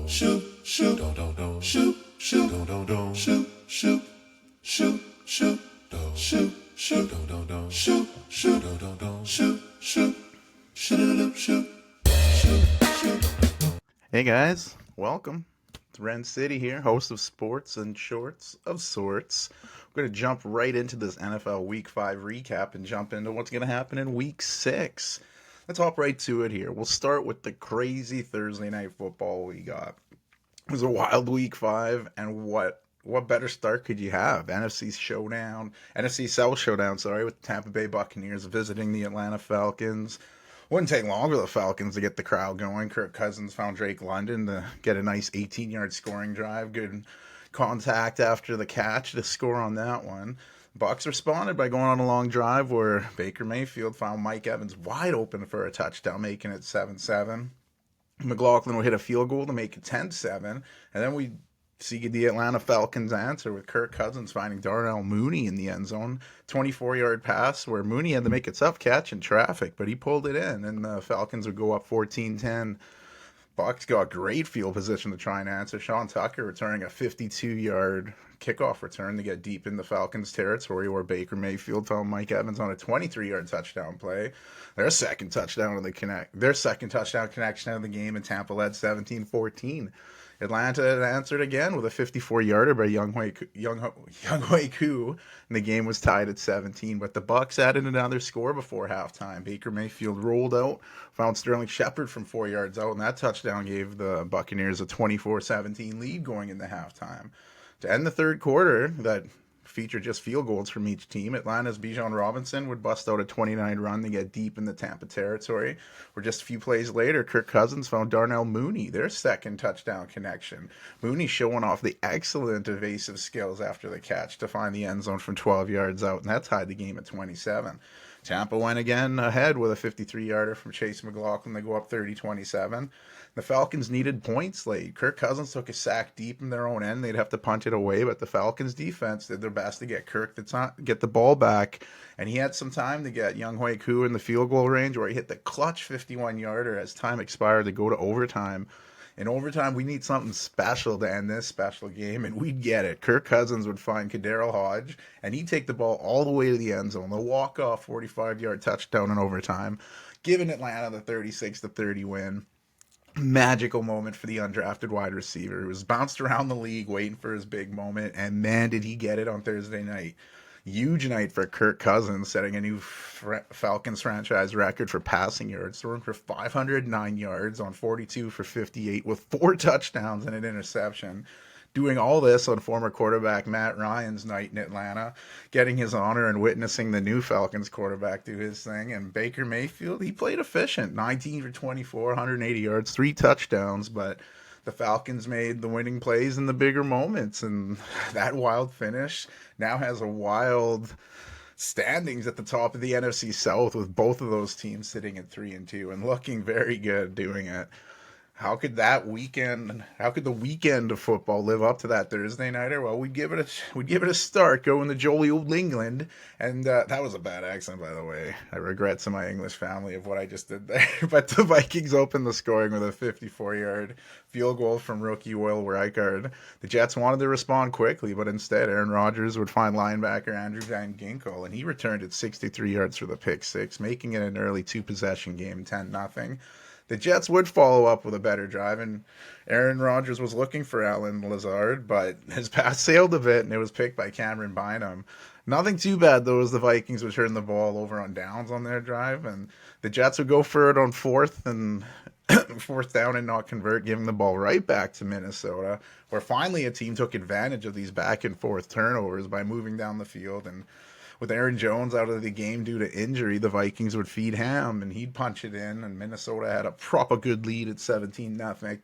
shoot, shoot, shoot, shoot, shoot, shoot, shoot, shoot, shoot, shoot, shoot, shoot, shoot, shoot, shoot. Hey guys, welcome. It's Ren City here, host of Sports and Shorts of Sorts. We're going to jump right into this NFL Week 5 recap and jump into what's going to happen in Week 6. Let's hop right to it here. We'll start with the crazy Thursday night football we got. It was a wild Week 5, and what better start could you have? NFC South showdown, with the Tampa Bay Buccaneers visiting the Atlanta Falcons. Wouldn't take long for the Falcons to get the crowd going. Kirk Cousins found Drake London to get a nice 18-yard scoring drive. Good contact after the catch to score on that one. Bucs responded by going on a long drive where Baker Mayfield found Mike Evans wide open for a touchdown, making it 7-7. McLaughlin would hit a field goal to make it 10-7. And then we see the Atlanta Falcons answer with Kirk Cousins finding Darnell Mooney in the end zone. 24-yard pass where Mooney had to make a tough catch in traffic, but he pulled it in, and the Falcons would go up 14-10. Bucs got great field position to try and answer. Sean Tucker returning a 52-yard kickoff return to get deep in the Falcons' territory, where Baker Mayfield found Mike Evans on a 23-yard touchdown play. Their second touchdown connection of the game, and Tampa led 17-14. Atlanta had answered again with a 54-yarder by Younghoe Koo, and the game was tied at 17. But the Bucs added another score before halftime. Baker Mayfield rolled out, found Sterling Shepard from 4 yards out, and that touchdown gave the Buccaneers a 24-17 lead going into halftime. To end the third quarter, that featured just field goals from each team, Atlanta's Bijan Robinson would bust out a 29 run to get deep in the Tampa territory, where just a few plays later, Kirk Cousins found Darnell Mooney, their second touchdown connection. Mooney showing off the excellent evasive skills after the catch to find the end zone from 12 yards out, and that tied the game at 27. Tampa went again ahead with a 53-yarder from Chase McLaughlin to go up 30-27. The Falcons needed points late. Kirk Cousins took a sack deep in their own end. They'd have to punt it away, but the Falcons defense did their best to get Kirk get the ball back, and he had some time to get Younghoe Koo in the field goal range, where he hit the clutch 51-yarder as time expired to go to overtime. In overtime, we need something special to end this special game, and we'd get it. Kirk Cousins would find KhaDarel Hodge, and he'd take the ball all the way to the end zone. The walk-off 45-yard touchdown in overtime, giving Atlanta the 36-30 win. Magical moment for the undrafted wide receiver who was bounced around the league waiting for his big moment, and man, did he get it on Thursday night. Huge night for Kirk Cousins, setting a new Falcons franchise record for passing yards, throwing for 509 yards on 42 for 58 with 4 touchdowns and an interception. Doing all this on former quarterback Matt Ryan's night in Atlanta, getting his honor and witnessing the new Falcons quarterback do his thing. And Baker Mayfield, he played efficient, 19 for 24, 180 yards, 3 touchdowns, but the Falcons made the winning plays in the bigger moments, and that wild finish now has a wild standings at the top of the NFC South, with both of those teams sitting at 3-2 and looking very good doing it. How could the weekend of football live up to that Thursday nighter? Well, we'd give it a start going to jolly old England, and that was a bad accent, by the way. I regret to my English family of what I just did there. But the Vikings opened the scoring with a 54-yard field goal from rookie Will Reichard. The Jets wanted to respond quickly, but instead Aaron Rodgers would find linebacker Andrew Van Ginkel, and he returned it 63 yards for the pick six, making it an early 2-possession game, 10-0. The Jets would follow up with a better drive, and Aaron Rodgers was looking for Allen Lazard, but his pass sailed a bit, and it was picked by Cameron Bynum. Nothing too bad, though, as the Vikings would turn the ball over on downs on their drive, and the Jets would go for it on fourth down and not convert, giving the ball right back to Minnesota, where finally a team took advantage of these back-and-forth turnovers by moving down the field. And with Aaron Jones out of the game due to injury, the Vikings would feed Ham, and he'd punch it in, and Minnesota had a proper good lead at 17-0.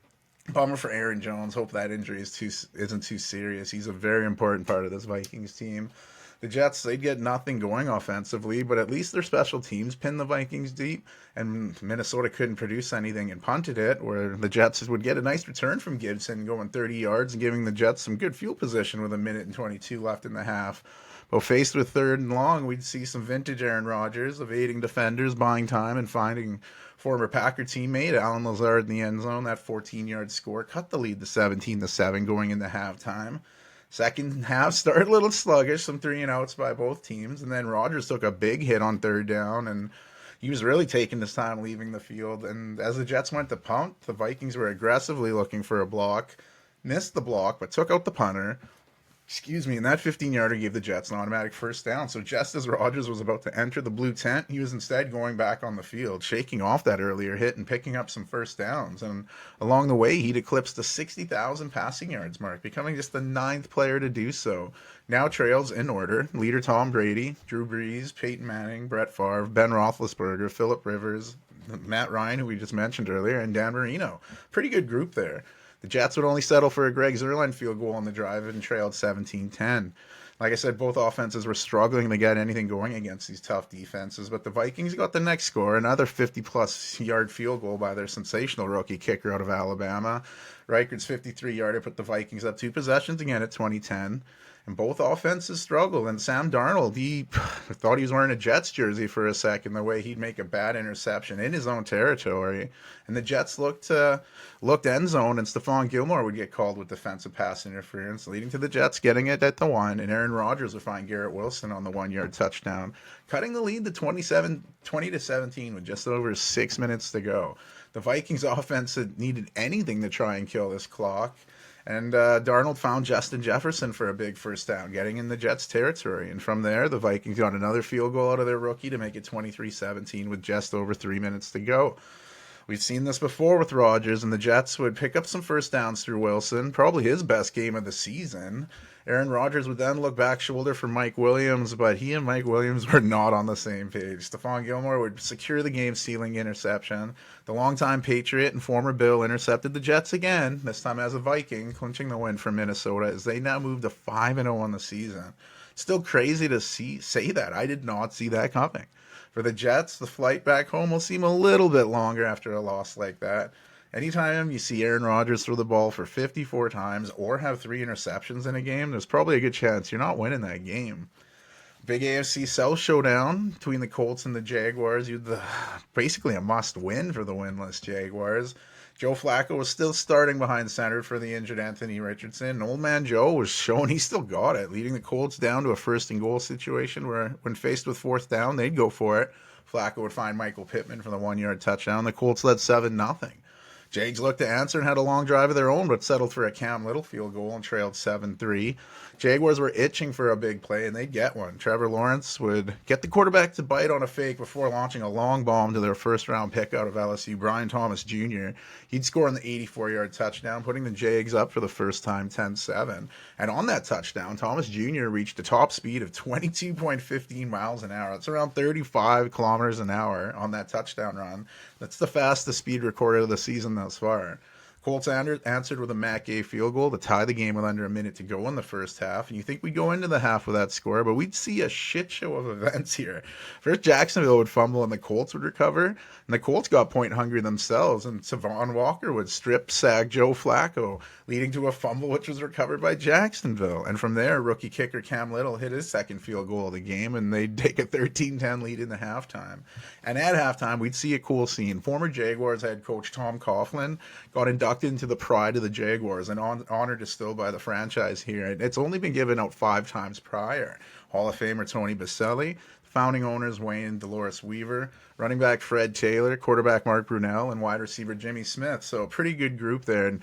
Bummer for Aaron Jones. Hope that injury isn't too serious. He's a very important part of this Vikings team. The Jets, they'd get nothing going offensively, but at least their special teams pinned the Vikings deep, and Minnesota couldn't produce anything and punted it, where the Jets would get a nice return from Gibson going 30 yards and giving the Jets some good field position with 1:22 left in the half. But faced with third and long, we'd see some vintage Aaron Rodgers evading defenders, buying time, and finding former Packer teammate Alan Lazard in the end zone. That 14-yard score cut the lead to 17-7 going into halftime. Second half started a little sluggish, some 3-and-outs by both teams, and then Rodgers took a big hit on third down, and he was really taking his time leaving the field. And as the Jets went to punt, the Vikings were aggressively looking for a block, missed the block, but took out the punter. And that 15-yarder gave the Jets an automatic first down. So just as Rodgers was about to enter the blue tent, he was instead going back on the field, shaking off that earlier hit and picking up some first downs. And along the way, he'd eclipsed the 60,000 passing yards mark, becoming just the 9th player to do so. Now trails in order: leader Tom Brady, Drew Brees, Peyton Manning, Brett Favre, Ben Roethlisberger, Phillip Rivers, Matt Ryan, who we just mentioned earlier, and Dan Marino. Pretty good group there. The Jets would only settle for a Greg Zuerlein field goal on the drive and trailed 17-10. Like I said, both offenses were struggling to get anything going against these tough defenses, but the Vikings got the next score, another 50-plus yard field goal by their sensational rookie kicker out of Alabama. Reichard's 53-yarder put the Vikings up 2 possessions again at 20-10. And both offenses struggled. And Sam Darnold, he thought he was wearing a Jets jersey for a second, the way he'd make a bad interception in his own territory. And the Jets looked end zone, and Stephon Gilmore would get called with defensive pass interference, leading to the Jets getting it at the 1. And Aaron Rodgers would find Garrett Wilson on the 1-yard touchdown, cutting the lead to 20-17 with just over 6 minutes to go. The Vikings offense had needed anything to try and kill this clock. And Darnold found Justin Jefferson for a big first down, getting in the Jets' territory. And from there, the Vikings got another field goal out of their rookie to make it 23-17 with just over 3 minutes to go. We've seen this before with Rodgers, and the Jets would pick up some first downs through Wilson, probably his best game of the season. Aaron Rodgers would then look back shoulder for Mike Williams, but he and Mike Williams were not on the same page. Stephon Gilmore would secure the game-sealing interception. The longtime Patriot and former Bill intercepted the Jets again, this time as a Viking, clinching the win for Minnesota as they now move to 5-0 on the season. Still crazy to say that. I did not see that coming. For the Jets, the flight back home will seem a little bit longer after a loss like that. Anytime you see Aaron Rodgers throw the ball for 54 times or have 3 interceptions in a game, there's probably a good chance you're not winning that game. Big AFC South showdown between the Colts and the Jaguars. Basically a must-win for the winless Jaguars. Joe Flacco was still starting behind center for the injured Anthony Richardson. Old man Joe was showing he still got it, leading the Colts down to a first-and-goal situation where, when faced with fourth down, they'd go for it. Flacco would find Michael Pittman for the 1-yard touchdown. The Colts led 7-0. Jags looked to answer and had a long drive of their own, but settled for a Cam Little field goal and trailed 7-3. Jaguars were itching for a big play, and they'd get one. Trevor Lawrence would get the quarterback to bite on a fake before launching a long bomb to their first-round pick out of LSU, Brian Thomas Jr. He'd score on the 84-yard touchdown, putting the Jags up for the first time 10-7. And on that touchdown, Thomas Jr. reached a top speed of 22.15 miles an hour. That's around 35 kilometers an hour on that touchdown run. That's the fastest speed recorded of the season thus far. Colts answered with a Matt Gay field goal to tie the game with under a minute to go in the first half. And you think we'd go into the half with that score, but we'd see a shit show of events here. First, Jacksonville would fumble and the Colts would recover. And the Colts got point hungry themselves, and Savon Walker would strip sack Joe Flacco, leading to a fumble which was recovered by Jacksonville. And from there, rookie kicker Cam Little hit his second field goal of the game, and they'd take a 13-10 lead in the halftime. And at halftime, we'd see a cool scene. Former Jaguars head coach Tom Coughlin got inducted into the pride of the Jaguars, and honored still by the franchise here. It's only been given out 5 times prior. Hall of Famer Tony Baselli, founding owners Wayne and Dolores Weaver, running back Fred Taylor, quarterback Mark Brunell, and wide receiver Jimmy Smith. So a pretty good group there. And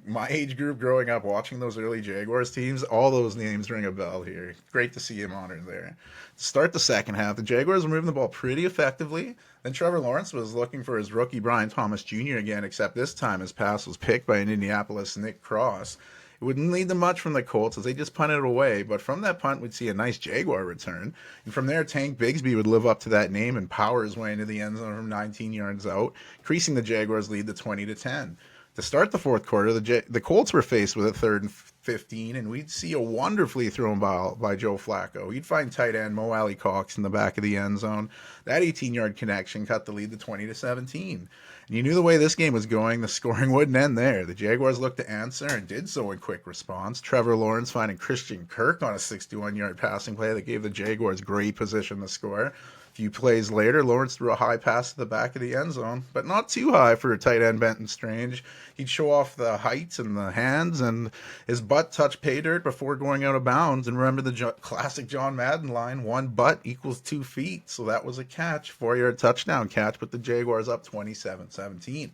my age group growing up watching those early Jaguars teams, all those names ring a bell here. Great to see him honored there. To start the second half, the Jaguars were moving the ball pretty effectively. Then Trevor Lawrence was looking for his rookie Brian Thomas Jr. again, except this time his pass was picked by an Indianapolis Nick Cross. It wouldn't lead to much from the Colts as they just punted it away, but from that punt we'd see a nice Jaguar return. And from there, Tank Bigsby would live up to that name and power his way into the end zone from 19 yards out, increasing the Jaguars' lead to 20-10. To start the fourth quarter, the Colts were faced with a 3rd and 15, and we'd see a wonderfully thrown ball by Joe Flacco. He'd find tight end Mo Alley Cox in the back of the end zone. That 18-yard connection cut the lead to 20-17. And you knew the way this game was going, the scoring wouldn't end there. The Jaguars looked to answer and did so in quick response. Trevor Lawrence finding Christian Kirk on a 61-yard passing play that gave the Jaguars great position to score. A few plays later, Lawrence threw a high pass to the back of the end zone, but not too high for a tight end Benton Strange. He'd show off the height and the hands, and his butt touched pay dirt before going out of bounds. And remember the classic John Madden line, 1 butt equals 2 feet. So that was a catch, 4-yard touchdown catch, put the Jaguars up 27-17.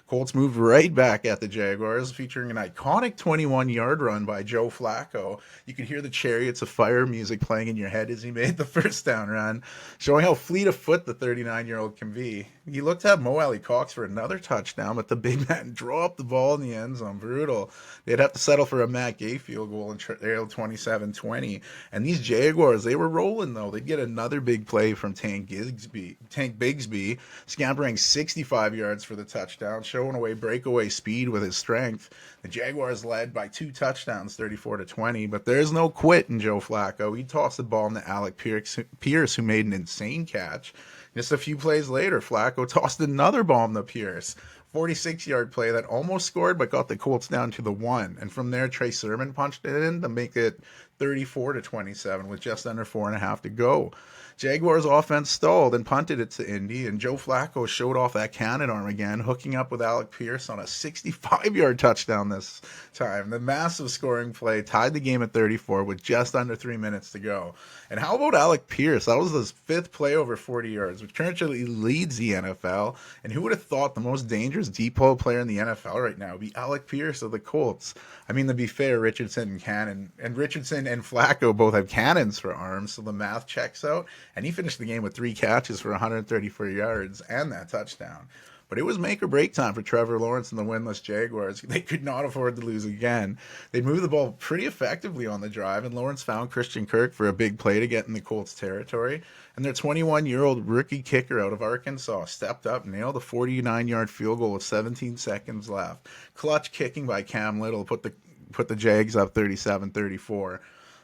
Colts moved right back at the Jaguars, featuring an iconic 21-yard run by Joe Flacco. You could hear the Chariots of Fire music playing in your head as he made the first down run, showing how fleet of foot the 39-year-old can be. He looked at Mo Alley Cox for another touchdown, but the big man dropped the ball in the end zone. Brutal. They'd have to settle for a Matt Gay field goal and trail 27-20. And these Jaguars, they were rolling, though. They'd get another big play from Tank Bigsby, scampering 65 yards for the touchdown, showing away breakaway speed with his strength. The Jaguars led by 2 touchdowns, 34-20, but there's no quit in Joe Flacco. He tossed the ball into Alec Pierce, who made an insane catch. Just a few plays later, Flacco tossed another bomb to Pierce. 46-yard play that almost scored but got the Colts down to the 1. And from there, Trey Sermon punched it in to make it 34-27 with just under 4.5 to go. Jaguars offense stalled and punted it to Indy, and Joe Flacco showed off that cannon arm again, hooking up with Alec Pierce on a 65-yard touchdown this time. The massive scoring play tied the game at 34 with just under 3 minutes to go. And how about Alec Pierce? That was his 5th play over 40 yards, which currently leads the NFL. And who would have thought the most dangerous deep ball player in the NFL right now would be Alec Pierce of the Colts? I mean, to be fair, Richardson and Flacco both have cannons for arms, so the math checks out. And he finished the game with 3 catches for 134 yards and that touchdown. But it was make or break time for Trevor Lawrence and the winless Jaguars. They could not afford to lose again. They'd moved the ball pretty effectively on the drive, and Lawrence found Christian Kirk for a big play to get in the Colts territory. And their 21-year-old rookie kicker out of Arkansas stepped up, nailed a 49-yard field goal with 17 seconds left. Clutch kicking by Cam Little put the Jags up 37-34.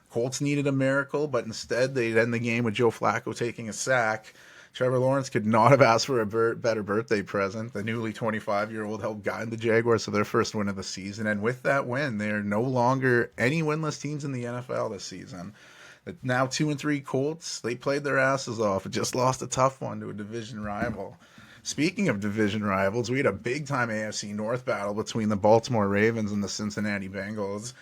Colts needed a miracle, but instead they'd end the game with Joe Flacco taking a sack. Trevor Lawrence could not have asked for a better birthday present. The newly 25-year-old helped guide the Jaguars to their first win of the season, and with that win, they are no longer any winless teams in the NFL this season. Now 2-3 Colts, they played their asses off and just lost a tough one to a division rival. Speaking of division rivals, we had a big-time AFC North battle between the Baltimore Ravens and the Cincinnati Bengals.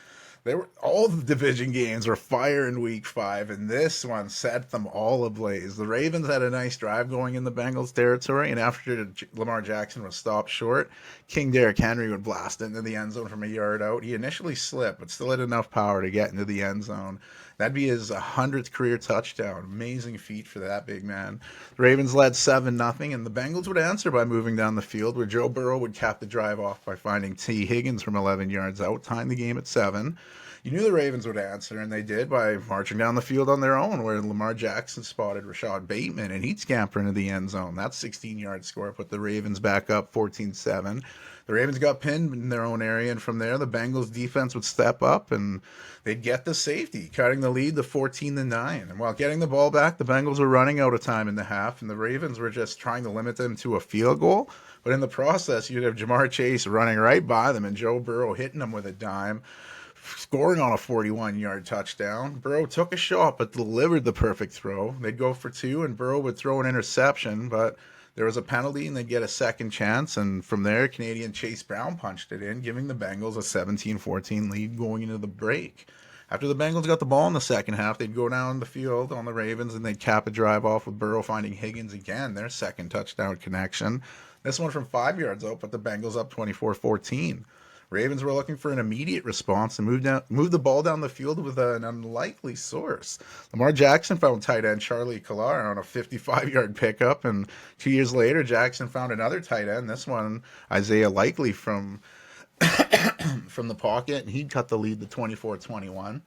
All the division games were fire in week 5, and this one set them all ablaze. The Ravens had a nice drive going in the Bengals territory, and after Lamar Jackson was stopped short, King Derrick Henry would blast into the end zone from a yard out. He initially slipped, but still had enough power to get into the end zone. That'd be his 100th career touchdown. Amazing feat for that big man. The Ravens led 7-0, and the Bengals would answer by moving down the field, where Joe Burrow would cap the drive off by finding T. Higgins from 11 yards out, tying the game at 7. You knew the Ravens would answer, and they did by marching down the field on their own, where Lamar Jackson spotted Rashad Bateman, and he'd scamper into the end zone. That 16-yard score put the Ravens back up 14-7. The Ravens got pinned in their own area, and from there, the Bengals defense would step up, and they'd get the safety, cutting the lead to 14-9. And while getting the ball back, the Bengals were running out of time in the half, and the Ravens were just trying to limit them to a field goal. But in the process, you'd have Jamar Chase running right by them, and Joe Burrow hitting them with a dime, scoring on a 41-yard touchdown. Burrow took a shot but delivered the perfect throw. They'd go for 2, and Burrow would throw an interception, but there was a penalty, and they'd get a second chance. And from there, Canadian Chase Brown punched it in, giving the Bengals a 17-14 lead going into the break. After the Bengals got the ball in the second half, they'd go down the field on the Ravens, and they'd cap a drive off with Burrow finding Higgins again, their second touchdown connection. This one from 5 yards out, but the Bengals up 24-14. Ravens were looking for an immediate response and moved the ball down the field with an unlikely source. Lamar Jackson found tight end Charlie Collar on a 55-yard pickup, and 2 years later, Jackson found another tight end, this one Isaiah Likely from the pocket, and he'd cut the lead to 24-21.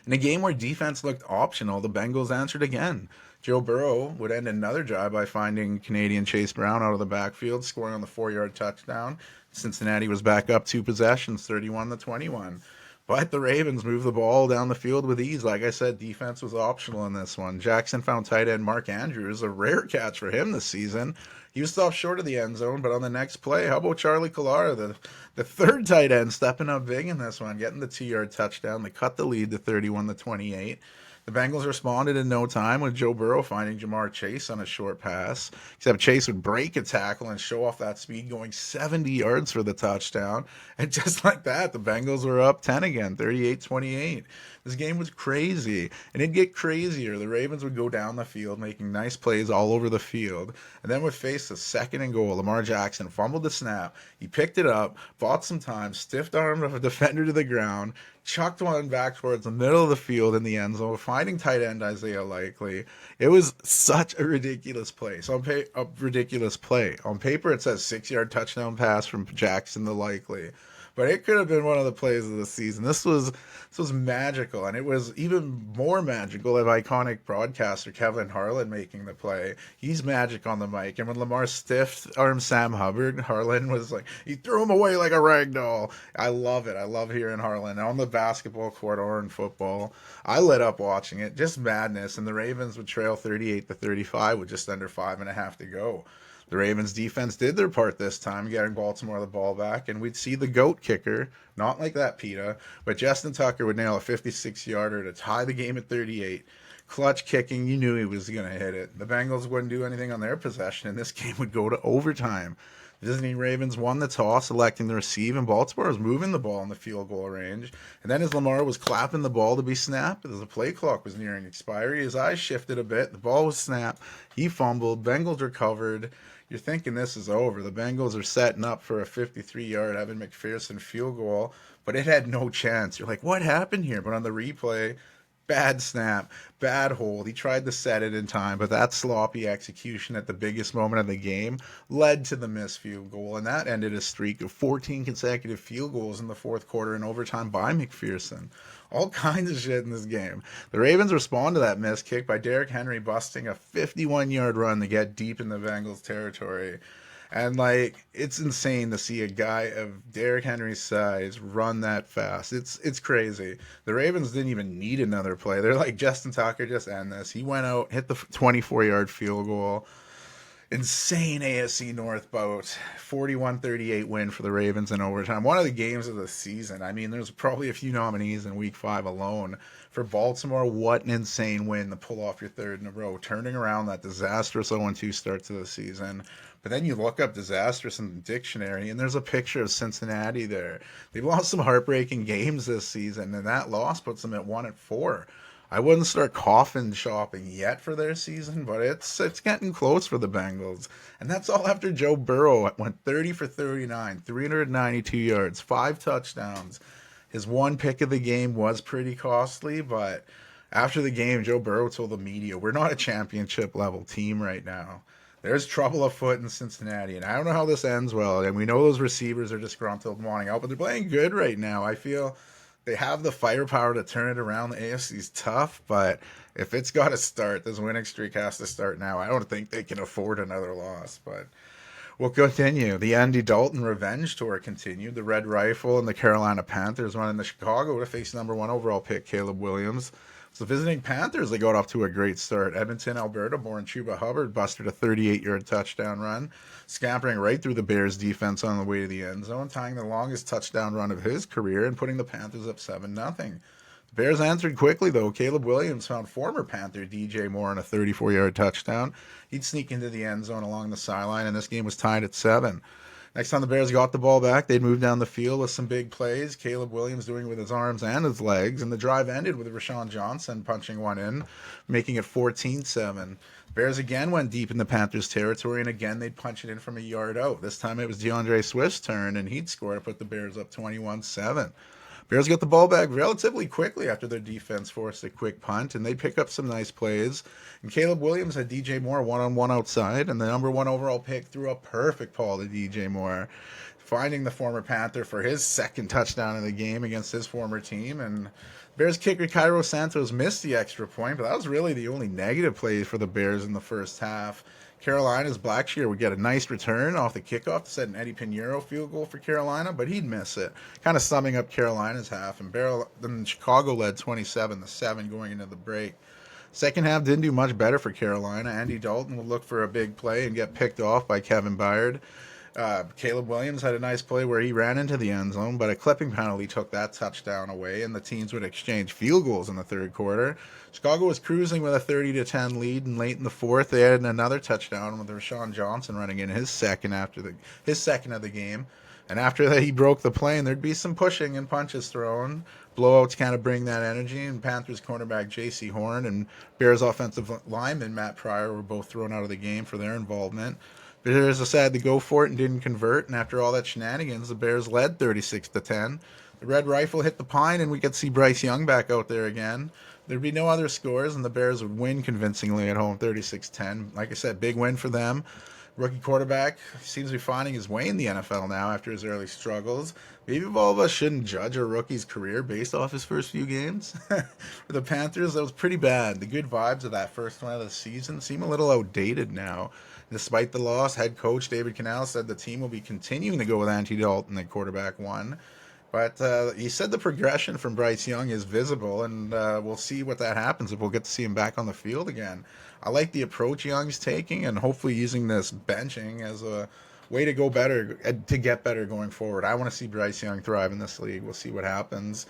In a game where defense looked optional, the Bengals answered again. Joe Burrow would end another drive by finding Canadian Chase Brown out of the backfield, scoring on the 4-yard touchdown. Cincinnati was back up 2 possessions, 31-21. But the Ravens moved the ball down the field with ease. Like I said, defense was optional in this one. Jackson found tight end Mark Andrews, a rare catch for him this season. He was stopped short of the end zone, but on the next play, how about Charlie Collara, the third tight end, stepping up big in this one, getting the 2-yard touchdown. They cut the lead to 31-28. The Bengals responded in no time with Joe Burrow finding Jamar Chase on a short pass. Except Chase would break a tackle and show off that speed, going 70 yards for the touchdown. And just like that, the Bengals were up 10 again, 38-28. This game was crazy. And it'd get crazier. The Ravens would go down the field, making nice plays all over the field, and then would face a 2nd and goal. Lamar Jackson fumbled the snap. He picked it up, bought some time, stiff-armed a defender to the ground, chucked one back towards the middle of the field in the end zone, finding tight end Isaiah Likely. It was such a ridiculous play. Ridiculous play. On paper, it says 6-yard touchdown pass from Jackson to Likely, but it could have been one of the plays of the season. This was magical, and it was even more magical of iconic broadcaster Kevin Harlan making the play. He's magic on the mic, and when Lamar stiff-armed Sam Hubbard, Harlan was like, he threw him away like a rag doll. I love it. I love hearing Harlan on the basketball court or in football. I lit up watching it. Just madness, and the Ravens would trail 38-35 with just under 5.5 to go. The Ravens defense did their part this time, getting Baltimore the ball back, and we'd see the GOAT kicker, not like that PETA, but Justin Tucker would nail a 56-yarder to tie the game at 38. Clutch kicking, you knew he was going to hit it. The Bengals wouldn't do anything on their possession, and this game would go to overtime. Visiting Ravens won the toss, electing to receive, and Baltimore was moving the ball in the field goal range. And then as Lamar was clapping the ball to be snapped, as the play clock was nearing expiry, his eyes shifted a bit. The ball was snapped. He fumbled. Bengals recovered. You're thinking this is over. The Bengals are setting up for a 53-yard Evan McPherson field goal, but it had no chance. You're like, what happened here? But on the replay, bad snap, bad hold. He tried to set it in time, but that sloppy execution at the biggest moment of the game led to the missed field goal, and that ended a streak of 14 consecutive field goals in the fourth quarter and overtime by McPherson. All kinds of shit in this game. The Ravens respond to that missed kick by Derrick Henry busting a 51-yard run to get deep in the Bengals territory. And, it's insane to see a guy of Derrick Henry's size run that fast. It's crazy. The Ravens didn't even need another play. They're like, Justin Tucker, just end this. He went out, hit the 24-yard field goal. Insane AFC North bout. 41-38 win for the Ravens in overtime. One of the games of the season. I mean, there's probably a few nominees in Week 5 alone. For Baltimore, what an insane win to pull off your third in a row. Turning around that disastrous 0-2 start to the season. But then you look up disastrous in the dictionary, and there's a picture of Cincinnati there. They've lost some heartbreaking games this season, and that loss puts them at 1-4. I wouldn't start coffin shopping yet for their season, but it's getting close for the Bengals. And that's all after Joe Burrow went 30 for 39, 392 yards, 5 touchdowns. His one pick of the game was pretty costly, but after the game, Joe Burrow told the media, we're not a championship-level team right now. There's trouble afoot in Cincinnati, and I don't know how this ends well. And we know those receivers are disgruntled wanting out, but they're playing good right now. I feel they have the firepower to turn it around. The AFC's tough, but if it's got to start, this winning streak has to start now. I don't think they can afford another loss, but we'll continue. The Andy Dalton Revenge Tour continued. The Red Rifle and the Carolina Panthers went into Chicago to face number 1 overall pick Caleb Williams. So visiting Panthers, they got off to a great start. Edmonton, Alberta-born Chuba Hubbard busted a 38-yard touchdown run, scampering right through the Bears' defense on the way to the end zone, tying the longest touchdown run of his career and putting the Panthers up 7-0. The Bears answered quickly, though. Caleb Williams found former Panther DJ Moore on a 34-yard touchdown. He'd sneak into the end zone along the sideline, and this game was tied at 7. Next time the Bears got the ball back, they'd move down the field with some big plays. Caleb Williams doing it with his arms and his legs, and the drive ended with Rashawn Johnson punching one in, making it 14-7. Bears again went deep in the Panthers' territory, and again they'd punch it in from a yard out. This time it was DeAndre Swift's turn, and he'd score to put the Bears up 21-7. Bears got the ball back relatively quickly after their defense forced a quick punt, and they pick up some nice plays. And Caleb Williams had DJ Moore one-on-one outside, and the number 1 overall pick threw a perfect ball to DJ Moore, finding the former Panther for his second touchdown in the game against his former team. And Bears kicker Cairo Santos missed the extra point, but that was really the only negative play for the Bears in the first half. Carolina's Blackshear would get a nice return off the kickoff to set an Eddie Pinheiro field goal for Carolina, but he'd miss it. Kind of summing up Carolina's half, and then Chicago led 27-7 going into the break. Second half didn't do much better for Carolina. Andy Dalton would look for a big play and get picked off by Kevin Byard. Caleb Williams had a nice play where he ran into the end zone, but a clipping penalty took that touchdown away, and the teams would exchange field goals in the third quarter. Chicago was cruising with a 30-10 lead, and late in the fourth, they had another touchdown with Rashawn Johnson running in his second of the game. And after that, he broke the play, and there'd be some pushing and punches thrown. Blowouts kind of bring that energy, and Panthers cornerback J.C. Horn and Bears offensive lineman Matt Pryor were both thrown out of the game for their involvement. Bears decided to go for it and didn't convert, and after all that shenanigans, the Bears led 36-10. The Red Rifle hit the pine, and we could see Bryce Young back out there again. There'd be no other scores, and the Bears would win convincingly at home, 36-10. Like I said, big win for them. Rookie quarterback seems to be finding his way in the NFL now after his early struggles. Maybe all of us shouldn't judge a rookie's career based off his first few games. For the Panthers, that was pretty bad. The good vibes of that first one of the season seem a little outdated now. Despite the loss, head coach David Canales said the team will be continuing to go with Andy Dalton at quarterback one. But he said the progression from Bryce Young is visible, and we'll see what that happens if we'll get to see him back on the field again. I like the approach Young's taking, and hopefully using this benching as a way to go better, to get better going forward. I want to see Bryce Young thrive in this league. We'll see what happens.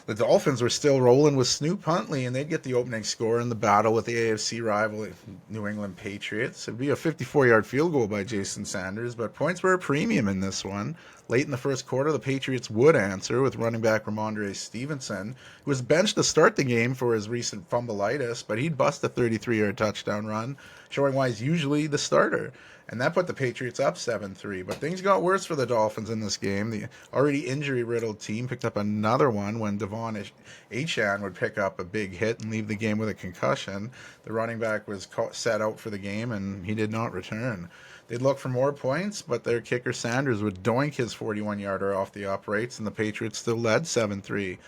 The Dolphins were still rolling with Snoop Huntley, and they'd get the opening score in the battle with the AFC rival New England Patriots. It'd be a 54-yard field goal by Jason Sanders, but points were a premium in this one. Late in the first quarter, the Patriots would answer with running back Ramondre Stevenson, who was benched to start the game for his recent fumbleitis, but he'd bust a 33-yard touchdown run, showing why he's usually the starter. And that put the Patriots up 7-3. But things got worse for the Dolphins in this game. The already injury-riddled team picked up another one when Devon Achane would pick up a big hit and leave the game with a concussion. The running back was set out for the game, and he did not return. They'd look for more points, but their kicker Sanders would doink his 41-yarder off the uprights, and the Patriots still led 7-3.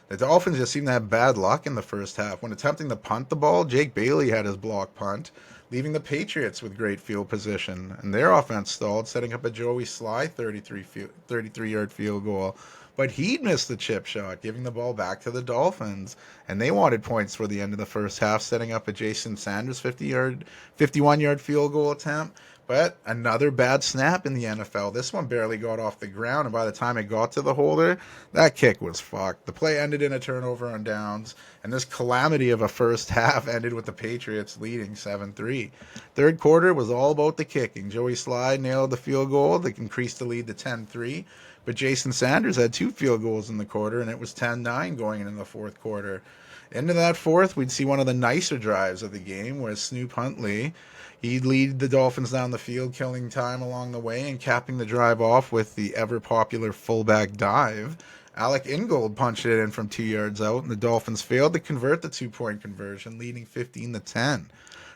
The Dolphins just seemed to have bad luck in the first half. When attempting to punt the ball, Jake Bailey had his block punt, leaving the Patriots with great field position, and their offense stalled, setting up a Joey Sly 33-yard field goal. But he'd missed the chip shot, giving the ball back to the Dolphins, and they wanted points for the end of the first half, setting up a Jason Sanders 51-yard field goal attempt. But another bad snap in the NFL. This one barely got off the ground, and by the time it got to the holder, that kick was fucked. The play ended in a turnover on downs, and this calamity of a first half ended with the Patriots leading 7-3. Third quarter was all about the kicking. Joey Sly nailed the field goal that increased the lead to 10-3, but Jason Sanders had 2 field goals in the quarter, and it was 10-9 going into the fourth quarter. Into that fourth, we'd see one of the nicer drives of the game, where Snoop Huntley, he'd lead the Dolphins down the field, killing time along the way and capping the drive off with the ever-popular fullback dive. Alec Ingold punched it in from 2 yards out, and the Dolphins failed to convert the 2-point conversion, leading 15-10.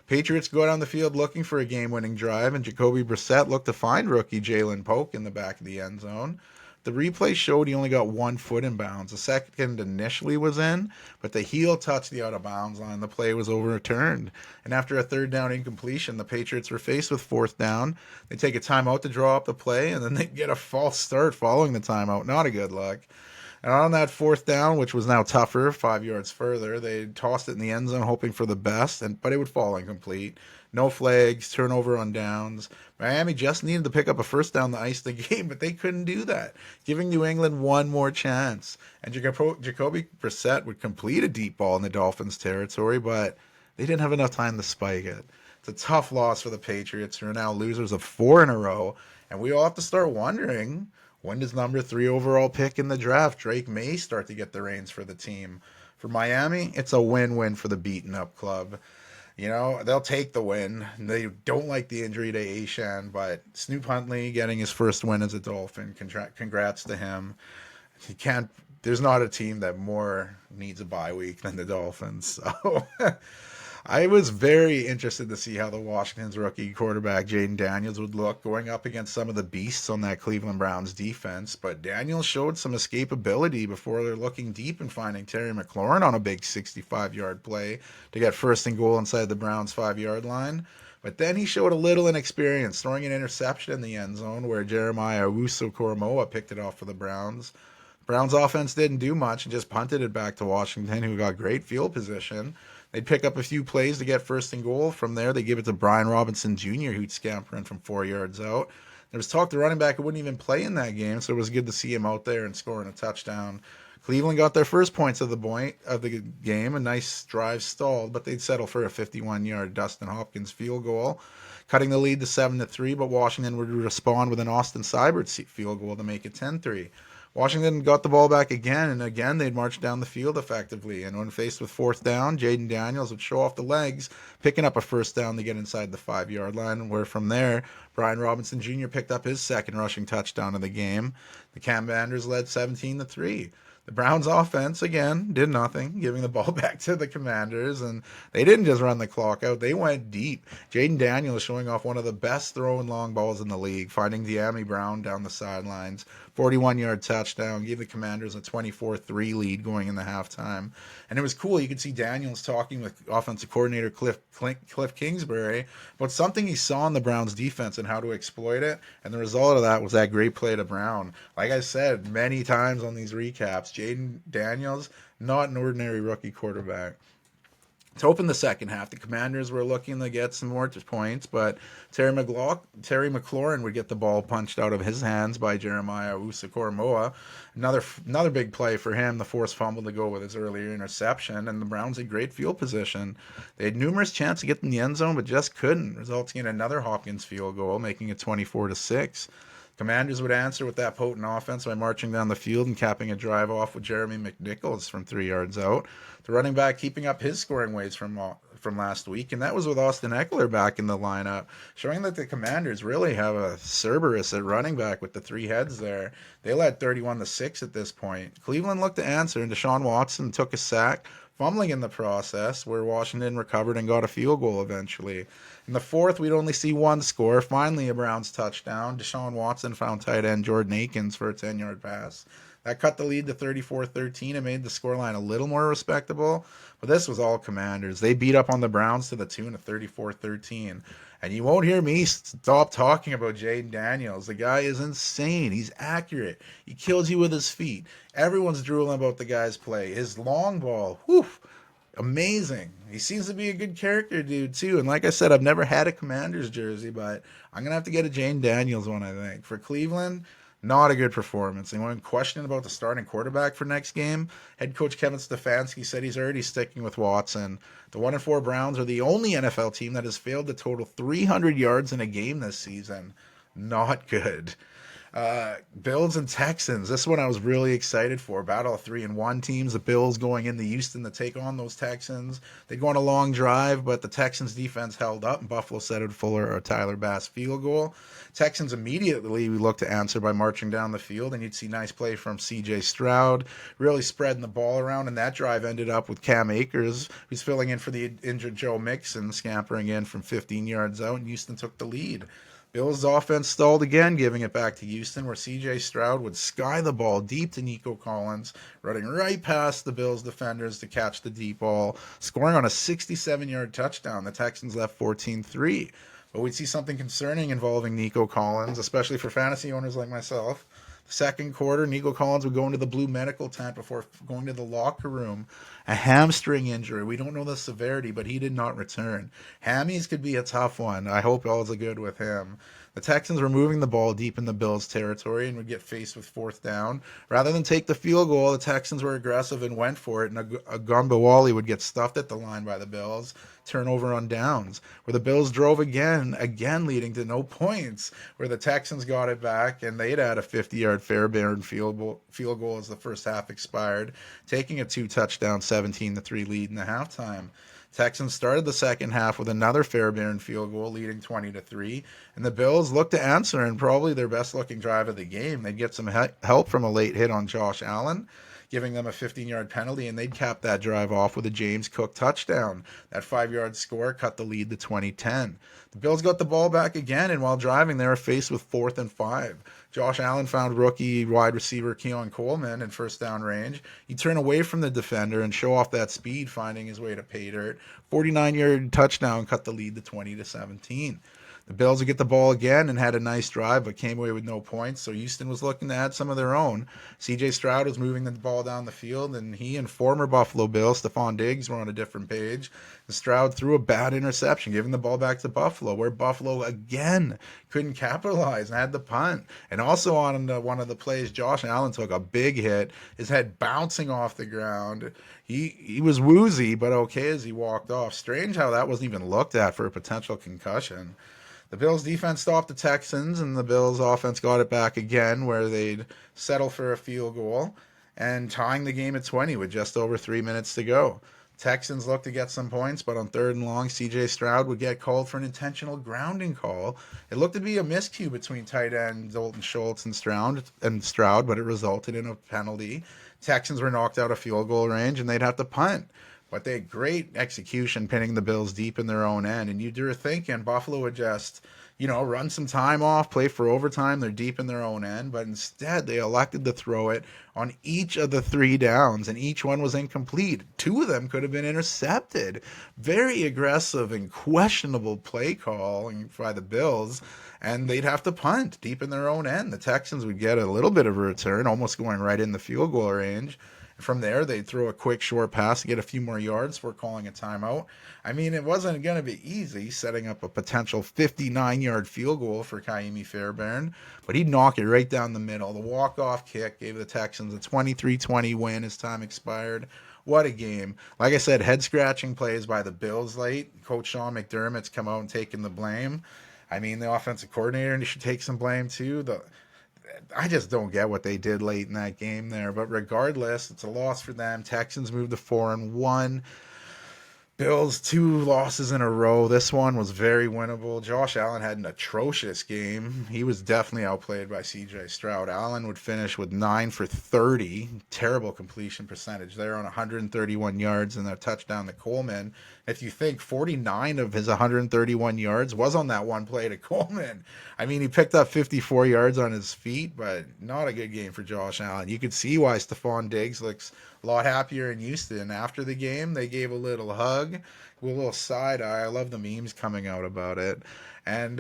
Patriots go down the field looking for a game-winning drive, and Jacoby Brissett looked to find rookie Jalen Polk in the back of the end zone. The replay showed he only got 1 foot in bounds. The second initially was in, but the heel touched the out-of-bounds line. The play was overturned. And after a third down incompletion, the Patriots were faced with fourth down. They take a timeout to draw up the play, and then they get a false start following the timeout. Not a good look. And on that fourth down, which was now tougher, 5 yards further, they tossed it in the end zone hoping for the best, but it would fall incomplete. No flags, turnover on downs. Miami just needed to pick up a first down to ice the game, but they couldn't do that, giving New England one more chance. And Jacoby Brissett would complete a deep ball in the Dolphins' territory, but they didn't have enough time to spike it. It's a tough loss for the Patriots, who are now losers of 4 in a row, and we all have to start wondering, when does number 3 overall pick in the draft, Drake May, start to get the reins for the team? For Miami, it's a win-win for the beaten-up club. You know, they'll take the win. They don't like the injury to Achane, but Snoop Huntley getting his first win as a Dolphin, congrats to him. There's not a team that more needs a bye week than the Dolphins. So I was very interested to see how the Washington's rookie quarterback Jaden Daniels would look going up against some of the beasts on that Cleveland Browns defense, but Daniels showed some escapability before they're looking deep and finding Terry McLaurin on a big 65-yard play to get first and goal inside the Browns' 5-yard line. But then he showed a little inexperience, throwing an interception in the end zone where Jeremiah Owusu-Koramoah picked it off for the Browns. Browns offense didn't do much and just punted it back to Washington, who got great field position. They'd pick up a few plays to get first and goal. From there, they give it to Brian Robinson Jr., who'd scamper in from 4 yards out. There was talk the running back wouldn't even play in that game, so it was good to see him out there and scoring a touchdown. Cleveland got their first points of the game. A nice drive stalled, but they'd settle for a 51-yard Dustin Hopkins field goal, cutting the lead to 7-3. But Washington would respond with an Austin Seibert field goal to make it 10-3. Washington got the ball back again, and again they'd march down the field effectively. And when faced with fourth down, Jaden Daniels would show off the legs, picking up a first down to get inside the 5-yard line, where from there, Brian Robinson Jr. picked up his second rushing touchdown of the game. The Commanders led 17-3. The Browns offense, again, did nothing, giving the ball back to the Commanders, and they didn't just run the clock out. They went deep. Jaden Daniels showing off one of the best throwing long balls in the league, finding De'Ami Brown down the sidelines. 41-yard touchdown, gave the Commanders a 24-3 lead going into halftime. And it was cool. You could see Daniels talking with offensive coordinator Cliff Kingsbury about something he saw in the Browns defense and how to exploit it. And the result of that was that great play to Brown. Like I said many times on these recaps, Jaden Daniels, not an ordinary rookie quarterback. To open the second half, the Commanders were looking to get some more points, but Terry McLaurin would get the ball punched out of his hands by Jeremiah Owusu-Koramoah. Another big play for him, the forced fumble to go with his earlier interception, and the Browns had great field position. They had numerous chances to get in the end zone, but just couldn't, resulting in another Hopkins field goal, making it 24-6. Commanders would answer with that potent offense by marching down the field and capping a drive off with Jeremy McNichols from 3 yards out. The running back keeping up his scoring ways from last week, and that was with Austin Ekeler back in the lineup, showing that the Commanders really have a Cerberus at running back with the three heads there. They led 31-6 at this point. Cleveland looked to answer, and Deshaun Watson took a sack, fumbling in the process, where Washington recovered and got a field goal eventually. In the fourth, we'd only see one score. Finally, a Browns touchdown. Deshaun Watson found tight end Jordan Akins for a 10-yard pass. That cut the lead to 34-13 and made the scoreline a little more respectable. But this was all Commanders. They beat up on the Browns to the tune of 34-13. And you won't hear me stop talking about Jaden Daniels. The guy is insane. He's accurate. He kills you with his feet. Everyone's drooling about the guy's play. His long ball, whew, amazing. He seems to be a good character dude, too. And like I said, I've never had a Commanders jersey, but I'm going to have to get a Jaden Daniels one, I think. For Cleveland, not a good performance. And when questioned about the starting quarterback for next game, head coach Kevin Stefanski said he's already sticking with Watson. The 1-4 Browns are the only NFL team that has failed to total 300 yards in a game this season. Not good. Bills and Texans. This one I was really excited for. Battle of 3-1 teams. The Bills going into Houston to take on those Texans. They go on a long drive, but the Texans defense held up, and Buffalo settled Fuller or Tyler Bass field goal. Texans immediately looked to answer by marching down the field, and you'd see nice play from C.J. Stroud, really spreading the ball around, and that drive ended up with Cam Akers, who's filling in for the injured Joe Mixon, scampering in from 15 yards out, and Houston took the lead. Bills' offense stalled again, giving it back to Houston, where C.J. Stroud would sky the ball deep to Nico Collins, running right past the Bills' defenders to catch the deep ball, scoring on a 67-yard touchdown. The Texans left 14-3. But we'd see something concerning involving Nico Collins, especially for fantasy owners like myself. The second quarter, Nico Collins would go into the blue medical tent before going to the locker room. A hamstring injury. We don't know the severity, but he did not return. Hammies could be a tough one. I hope all's good with him. The Texans were moving the ball deep in the Bills' territory and would get faced with fourth down. Rather than take the field goal, the Texans were aggressive and went for it, and Agumbawali would get stuffed at the line by the Bills. Turnover on downs, where the Bills drove again leading to no points, where the Texans got it back, and they'd had a 50-yard Fairbairn field goal as the first half expired, taking a 2-touchdown 17-3 lead in the halftime. Texans started the second half with another Fairbairn field goal, leading 20-3, and the Bills looked to answer in probably their best-looking drive of the game. They'd get some help from a late hit on Josh Allen. giving them a 15-yard penalty, and they'd cap that drive off with a James Cook touchdown. That 5-yard score cut the lead to 2010. The Bills got the ball back again, and while driving, they were faced with 4th and 5. Josh Allen found rookie wide receiver Keon Coleman in first down range. He turned away from the defender and show off that speed, finding his way to pay dirt. 49-yard touchdown cut the lead to 20-17. The Bills would get the ball again and had a nice drive, but came away with no points. So Houston was looking to add some of their own. C.J. Stroud was moving the ball down the field, and he and former Buffalo Bill Stephon Diggs were on a different page. And Stroud threw a bad interception, giving the ball back to Buffalo, where Buffalo again couldn't capitalize and had the punt. And also on one of the plays, Josh Allen took a big hit, his head bouncing off the ground. He was woozy, but okay as he walked off. Strange how that wasn't even looked at for a potential concussion. The Bills' defense stopped the Texans, and the Bills' offense got it back again, where they'd settle for a field goal and tying the game at 20 with just over 3 minutes to go. Texans looked to get some points, but on 3rd and long, C.J. Stroud would get called for an intentional grounding call. It looked to be a miscue between tight end Dalton Schultz and Stroud, but it resulted in a penalty. Texans were knocked out of field goal range, and they'd have to punt. But they had great execution pinning the Bills deep in their own end. And you were thinking Buffalo would just, run some time off, play for overtime. They're deep in their own end. But instead, they elected to throw it on each of the 3 downs, and each one was incomplete. 2 of them could have been intercepted. Very aggressive and questionable play call by the Bills. And they'd have to punt deep in their own end. The Texans would get a little bit of a return, almost going right in the field goal range. From there, they'd throw a quick short pass to get a few more yards before calling a timeout. I mean, it wasn't going to be easy setting up a potential 59-yard field goal for Kaimi Fairbairn, but he'd knock it right down the middle. The walk-off kick gave the Texans a 23-20 win as time expired. What a game. Like I said, head-scratching plays by the Bills late. Coach Sean McDermott's come out and taken the blame. I mean, the offensive coordinator should take some blame too. I just don't get what they did late in that game there. But regardless, it's a loss for them. Texans moved to 4-1. Bills 2 losses in a row. This one was very winnable. Josh Allen had an atrocious game. He was definitely outplayed by C.J. Stroud. Allen would finish with 9 for 30. Terrible completion percentage there on 131 yards and a touchdown to Coleman. If you think 49 of his 131 yards was on that one play to Coleman. I mean, he picked up 54 yards on his feet, but not a good game for Josh Allen. You could see why Stephon Diggs looks a lot happier in Houston. After the game, they gave a little hug with a little side eye. I love the memes coming out about it. And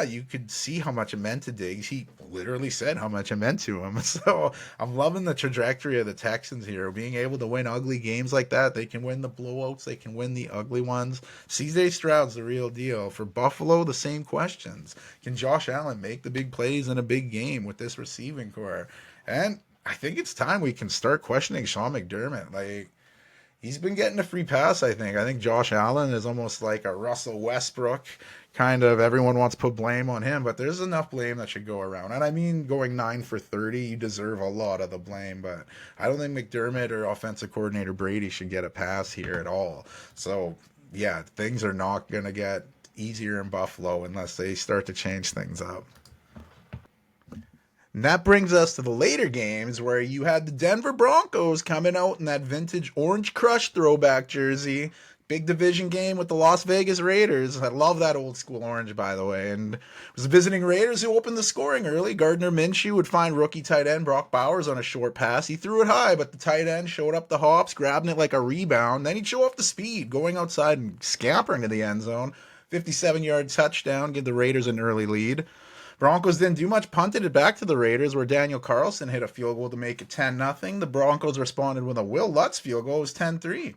you could see how much it meant to Diggs. He literally said how much it meant to him. So I'm loving the trajectory of the Texans here. Being able to win ugly games like that. They can win the blowouts. They can win the ugly ones. C.J. Stroud's the real deal. For Buffalo, the same questions. Can Josh Allen make the big plays in a big game with this receiving core? And I think it's time we can start questioning Sean McDermott. He's been getting a free pass, I think. I think Josh Allen is almost like a Russell Westbrook. Kind of everyone wants to put blame on him, but there's enough blame that should go around. And I mean, going 9 for 30, you deserve a lot of the blame, but I don't think McDermott or offensive coordinator Brady should get a pass here at all. So, yeah, things are not going to get easier in Buffalo unless they start to change things up. And that brings us to the later games where you had the Denver Broncos coming out in that vintage Orange Crush throwback jersey. Big division game with the Las Vegas Raiders. I love that old school orange, by the way. And it was the visiting Raiders who opened the scoring early. Gardner Minshew would find rookie tight end Brock Bowers on a short pass. He threw it high, but the tight end showed up the hops, grabbing it like a rebound. Then he'd show off the speed, going outside and scampering to the end zone. 57-yard touchdown, give the Raiders an early lead. Broncos didn't do much, punted it back to the Raiders, where Daniel Carlson hit a field goal to make it 10-0. The Broncos responded with a Will Lutz field goal. It was 10-3.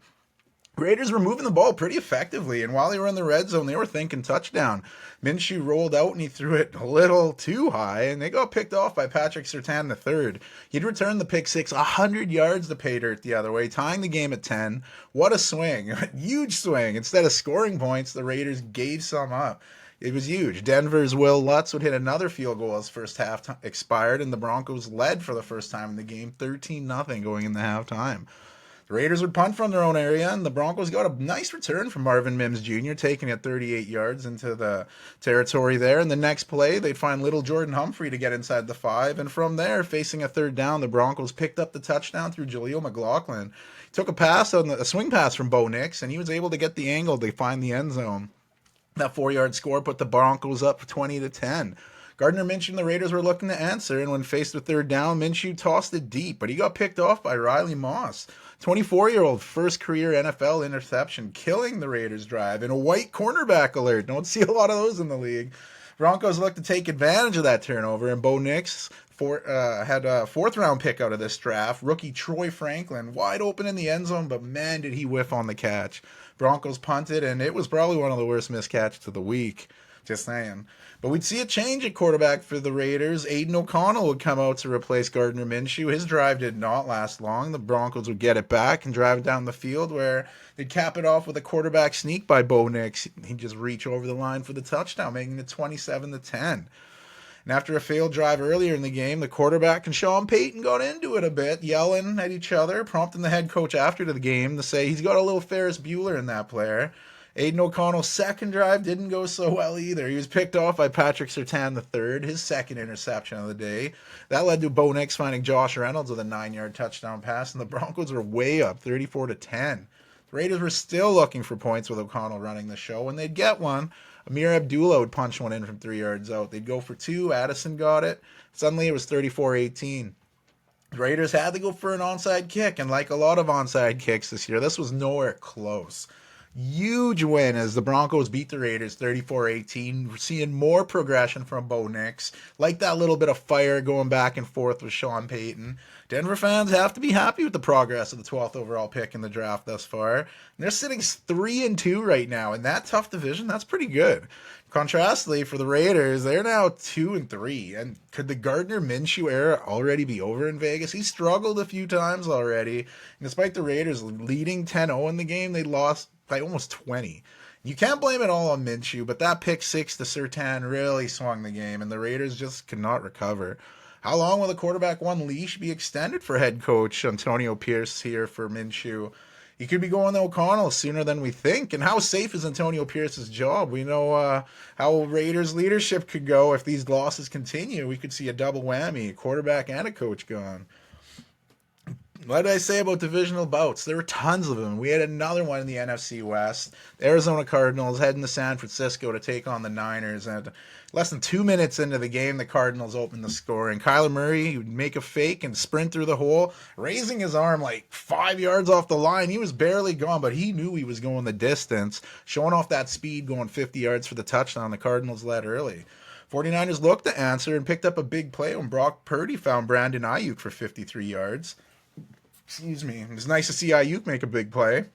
Raiders were moving the ball pretty effectively, and while they were in the red zone, they were thinking touchdown. Minshew rolled out, and he threw it a little too high, and they got picked off by Patrick Surtain III. He'd returned the pick six 100 yards to pay dirt the other way, tying the game at 10. What a swing. Huge swing. Instead of scoring points, the Raiders gave some up. It was huge. Denver's Will Lutz would hit another field goal as first half expired, and the Broncos led for the first time in the game 13-0 going into halftime. The Raiders would punt from their own area, and the Broncos got a nice return from Marvin Mims Jr., taking it 38 yards into the territory there. And the next play, they'd find little Jordan Humphrey to get inside the 5. And from there, facing a third down, the Broncos picked up the touchdown through Jaleel McLaughlin. Took a swing pass from Bo Nix, and he was able to get the angle to find the end zone. That 4-yard score put the Broncos up 20-10. Gardner Minshew and the Raiders were looking to answer, and when faced with third down, Minshew tossed it deep, but he got picked off by Riley Moss. 24-year-old first career NFL interception, killing the Raiders' drive in a white cornerback alert. Don't see a lot of those in the league. Broncos looked to take advantage of that turnover, and Bo Nix had a fourth-round pick out of this draft. Rookie Troy Franklin, wide open in the end zone, but man, did he whiff on the catch. Broncos punted, and it was probably one of the worst missed catches of the week. Just saying. But we'd see a change at quarterback for the Raiders. Aiden O'Connell would come out to replace Gardner Minshew. His drive did not last long. The Broncos would get it back and drive down the field, where they'd cap it off with a quarterback sneak by Bo Nix. He'd just reach over the line for the touchdown, making it 27-10. And after a failed drive earlier in the game, the quarterback and Sean Payton got into it a bit, yelling at each other, prompting the head coach after the game to say he's got a little Ferris Bueller in that player. Aiden O'Connell's second drive didn't go so well either. He was picked off by Patrick Surtain III, his second interception of the day. That led to Bo Nix finding Josh Reynolds with a 9-yard touchdown pass, and the Broncos were way up, 34-10. The Raiders were still looking for points with O'Connell running the show, and they'd get one. Amir Abdullah would punch one in from 3 yards out. They'd go for 2. Addison got it. Suddenly it was 34-18. The Raiders had to go for an onside kick, and like a lot of onside kicks this year, this was nowhere close. Huge win as the Broncos beat the Raiders 34-18. We're seeing more progression from Bo Nix. Like that little bit of fire going back and forth with Sean Payton. Denver fans have to be happy with the progress of the 12th overall pick in the draft thus far. And they're sitting 3-2 right now. In that tough division, that's pretty good. Contrastly, for the Raiders, they're now 2-3. And could the Gardner Minshew era already be over in Vegas? He struggled a few times already. And despite the Raiders leading 10-0 in the game, they lost by almost 20. You can't blame it all on Minshew, but that pick 6 to Surtain really swung the game, and the Raiders just could not recover. How long will the quarterback one leash be extended for head coach Antonio Pierce here for Minshew? He could be going to O'Connell sooner than we think. And how safe is Antonio Pierce's job? We know how Raiders leadership could go if these losses continue. We could see a double whammy, a quarterback and a coach gone. What did I say about divisional bouts? There were tons of them. We had another one in the NFC West. The Arizona Cardinals heading to San Francisco to take on the Niners. And less than 2 minutes into the game, the Cardinals opened the score. And Kyler Murray would make a fake and sprint through the hole, raising his arm like 5 yards off the line. He was barely gone, but he knew he was going the distance, showing off that speed, going 50 yards for the touchdown. The Cardinals led early. 49ers looked to answer and picked up a big play when Brock Purdy found Brandon Ayuk for 53 yards. Excuse me. It was nice to see Ayuk make a big play.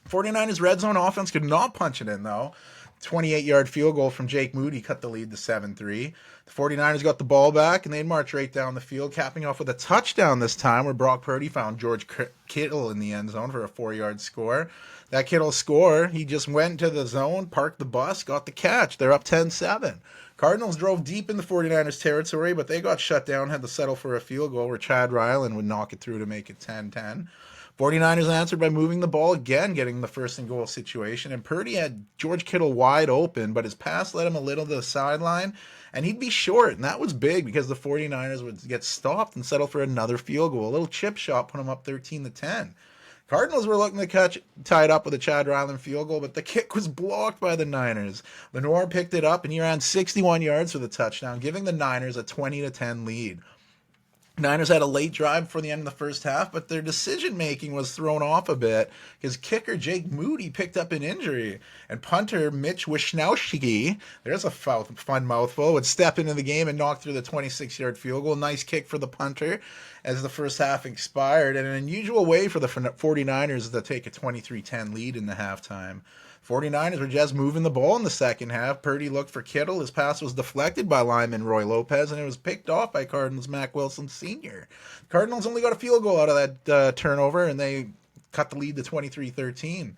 49ers red zone offense could not punch it in, though. 28-yard field goal from Jake Moody cut the lead to 7-3. The 49ers got the ball back, and they'd march right down the field, capping off with a touchdown this time where Brock Purdy found George Kittle in the end zone for a 4-yard score. That Kittle score, he just went into the zone, parked the bus, got the catch. They're up 10-7. Cardinals drove deep in the 49ers territory, but they got shut down, had to settle for a field goal where Chad Ryland would knock it through to make it 10-10. 49ers answered by moving the ball again, getting the first and goal situation, and Purdy had George Kittle wide open, but his pass led him a little to the sideline, and he'd be short, and that was big because the 49ers would get stopped and settle for another field goal. A little chip shot put them up 13-10. Cardinals were looking to tie it up with a Chad Ryland field goal, but the kick was blocked by the Niners. Lenoir picked it up, and he ran 61 yards for the touchdown, giving the Niners a 20-10 lead. Niners had a late drive before the end of the first half, but their decision-making was thrown off a bit because kicker Jake Moody picked up an injury, and punter Mitch Wishnowsky, there's a fun mouthful, would step into the game and knock through the 26-yard field goal. Nice kick for the punter as the first half expired, and an unusual way for the 49ers to take a 23-10 lead in the halftime. 49ers were just moving the ball in the second half. Purdy looked for Kittle. His pass was deflected by lineman Roy Lopez, and it was picked off by Cardinals Mack Wilson Sr. Cardinals only got a field goal out of that turnover, and they cut the lead to 23-13.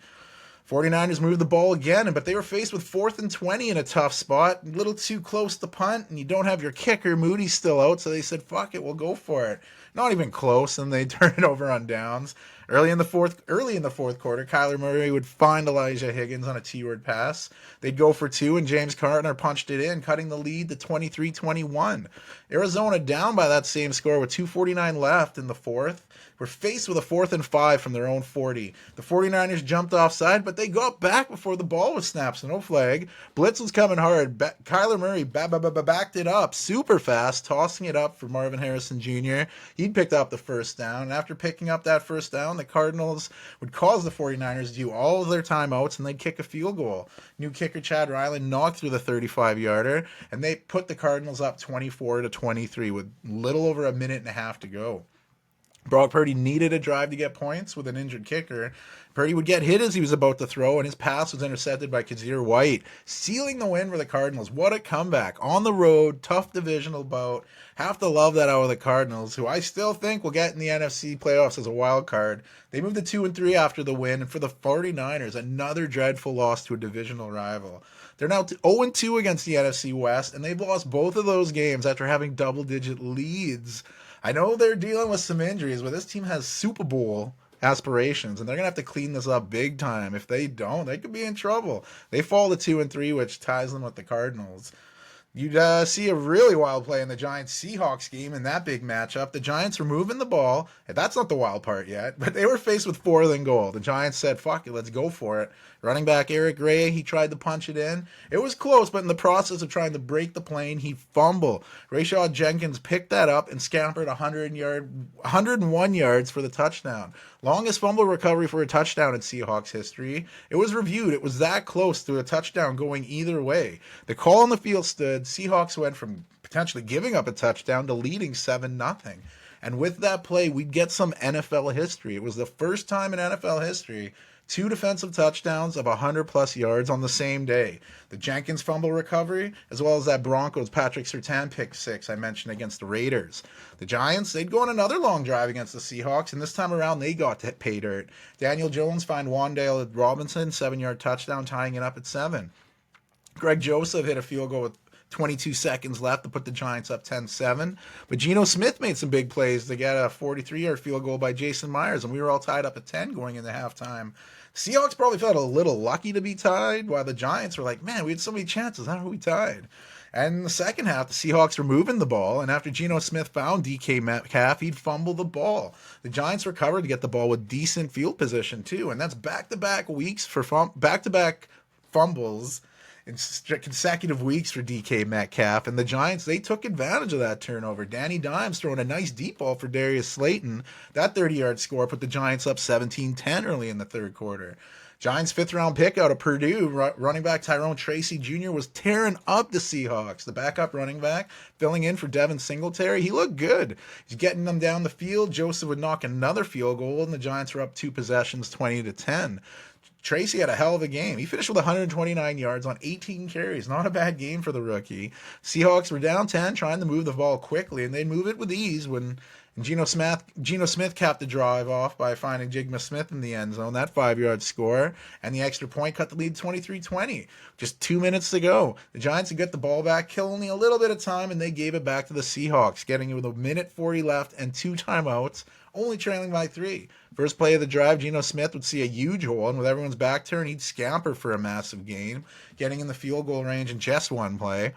49ers moved the ball again, but they were faced with 4th and 20 in a tough spot. A little too close to punt, and you don't have your kicker. Moody's still out, so they said, fuck it, we'll go for it. Not even close, and they turned it over on downs. Early in the fourth quarter, Kyler Murray would find Elijah Higgins on a T-word pass. They'd go for two, and James Conner punched it in, cutting the lead to 23-21. Arizona down by that same score with 2:49 left in the fourth. Were faced with a 4th and 5 from their own 40. The 49ers jumped offside, but they got back before the ball was snapped, so no flag. Blitz was coming hard. Kyler Murray backed it up super fast, tossing it up for Marvin Harrison Jr. He'd picked up the first down, and after picking up that first down, the Cardinals would cause the 49ers to do all of their timeouts, and they'd kick a field goal. New kicker Chad Ryland knocked through the 35-yarder, and they put the Cardinals up 24-23 with little over a minute and a half to go. Brock Purdy needed a drive to get points with an injured kicker. Purdy would get hit as he was about to throw, and his pass was intercepted by Kazir White, sealing the win for the Cardinals. What a comeback. On the road, tough divisional bout. Have to love that out of the Cardinals, who I still think will get in the NFC playoffs as a wild card. They moved to 2-3 after the win, and for the 49ers, another dreadful loss to a divisional rival. They're now 0-2 against the NFC West, and they've lost both of those games after having double-digit leads. I know they're dealing with some injuries, but this team has Super Bowl aspirations, and they're going to have to clean this up big time. If they don't, they could be in trouble. They fall to 2-3, which ties them with the Cardinals. You'd see a really wild play in the Giants-Seahawks game in that big matchup. The Giants were moving the ball. That's not the wild part yet, but they were faced with 4th and goal. The Giants said, fuck it, let's go for it. Running back Eric Gray, he tried to punch it in. It was close, but in the process of trying to break the plane, he fumbled. Rayshad Jenkins picked that up and scampered 101 yards for the touchdown. Longest fumble recovery for a touchdown in Seahawks history. It was reviewed. It was that close to a touchdown going either way. The call on the field stood. Seahawks went from potentially giving up a touchdown to leading 7-0. And with that play, we'd get some NFL history. It was the first time in NFL history 2 defensive touchdowns of 100-plus yards on the same day. The Jenkins fumble recovery, as well as that Broncos Patrick Surtain pick 6 I mentioned against the Raiders. The Giants, they'd go on another long drive against the Seahawks, and this time around they got to pay dirt. Daniel Jones found Wan'Dale Robinson, 7-yard touchdown, tying it up at 7. Greg Joseph hit a field goal with 22 seconds left to put the Giants up 10-7. But Geno Smith made some big plays to get a 43-yard field goal by Jason Myers, and we were all tied up at 10 going into halftime. Seahawks probably felt a little lucky to be tied, while the Giants were like, man, we had so many chances. How are we tied? And in the second half, the Seahawks were moving the ball, and after Geno Smith found DK Metcalf, he'd fumble the ball. The Giants recovered to get the ball with decent field position, too, and that's back-to-back weeks for back-to-back fumbles in consecutive weeks for DK Metcalf, and the Giants, they took advantage of that turnover. Danny Dimes throwing a nice deep ball for Darius Slayton. That 30-yard score put the Giants up 17-10 early in the third quarter. Giants' 5th-round pick out of Purdue, running back Tyrone Tracy Jr. was tearing up the Seahawks. The backup running back, filling in for Devin Singletary, he looked good. He's getting them down the field. Joseph would knock another field goal, and the Giants were up 2 possessions, 20-10. Tracy had a hell of a game. He finished with 129 yards on 18 carries. Not a bad game for the rookie. Seahawks were down 10, trying to move the ball quickly, and they'd move it with ease when Geno Smith capped the drive off by finding Jigma Smith in the end zone. That 5-yard score, and the extra point cut the lead 23-20. Just 2 minutes to go. The Giants would get the ball back, kill only a little bit of time, and they gave it back to the Seahawks, getting it with 1:40 left and 2 timeouts, only trailing by 3. First play of the drive, Geno Smith would see a huge hole, and with everyone's back turned, he'd scamper for a massive gain, getting in the field goal range in just one play.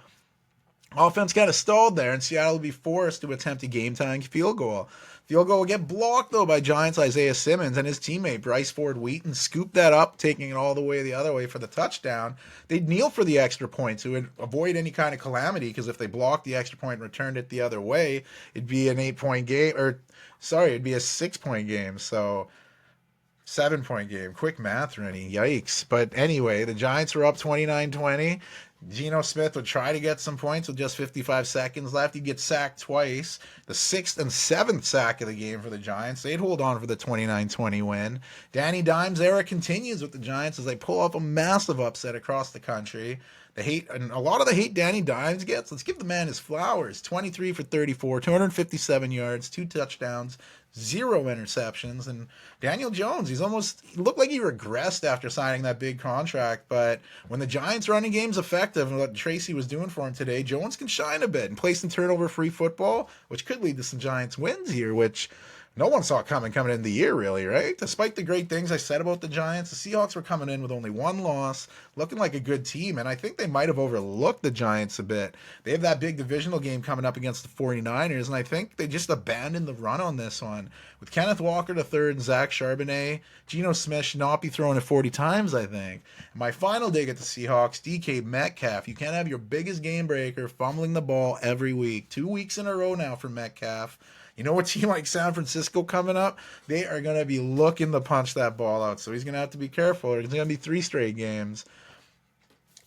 Offense kind of stalled there, and Seattle would be forced to attempt a game-tying field goal. Field goal will get blocked, though, by Giants' Isaiah Simmons, and his teammate Bryce Ford-Wheaton scooped that up, taking it all the way the other way for the touchdown. They'd kneel for the extra point to avoid any kind of calamity, because if they blocked the extra point and returned it the other way, it'd be an 8-point game, it'd be a 6-point game, so 7-point game. Quick math, Rennie. Yikes. But anyway, the Giants were up 29-20. Geno Smith would try to get some points with just 55 seconds left. He'd get sacked twice. The 6th and 7th sack of the game for the Giants. They'd hold on for the 29-20 win. Danny Dimes' era continues with the Giants as they pull off a massive upset across the country. And a lot of the hate Danny Dimes gets, let's give the man his flowers. 23 for 34, 257 yards, 2 touchdowns, 0 interceptions. And Daniel Jones, he looked like he regressed after signing that big contract. But when the Giants' running game's effective and what Tracy was doing for him today, Jones can shine a bit and play some turnover-free football, which could lead to some Giants wins here, which no one saw it coming in the year, really, right? Despite the great things I said about the Giants, the Seahawks were coming in with only one loss, looking like a good team, and I think they might have overlooked the Giants a bit. They have that big divisional game coming up against the 49ers, and I think they just abandoned the run on this one. With Kenneth Walker the third and Zach Charbonnet, Geno Smith should not be throwing it 40 times, I think. And my final dig at the Seahawks, DK Metcalf. You can't have your biggest game breaker fumbling the ball every week. 2 weeks in a row now for Metcalf. You know what team like San Francisco coming up? They are going to be looking to punch that ball out. So he's going to have to be careful. There's going to be 3 straight games.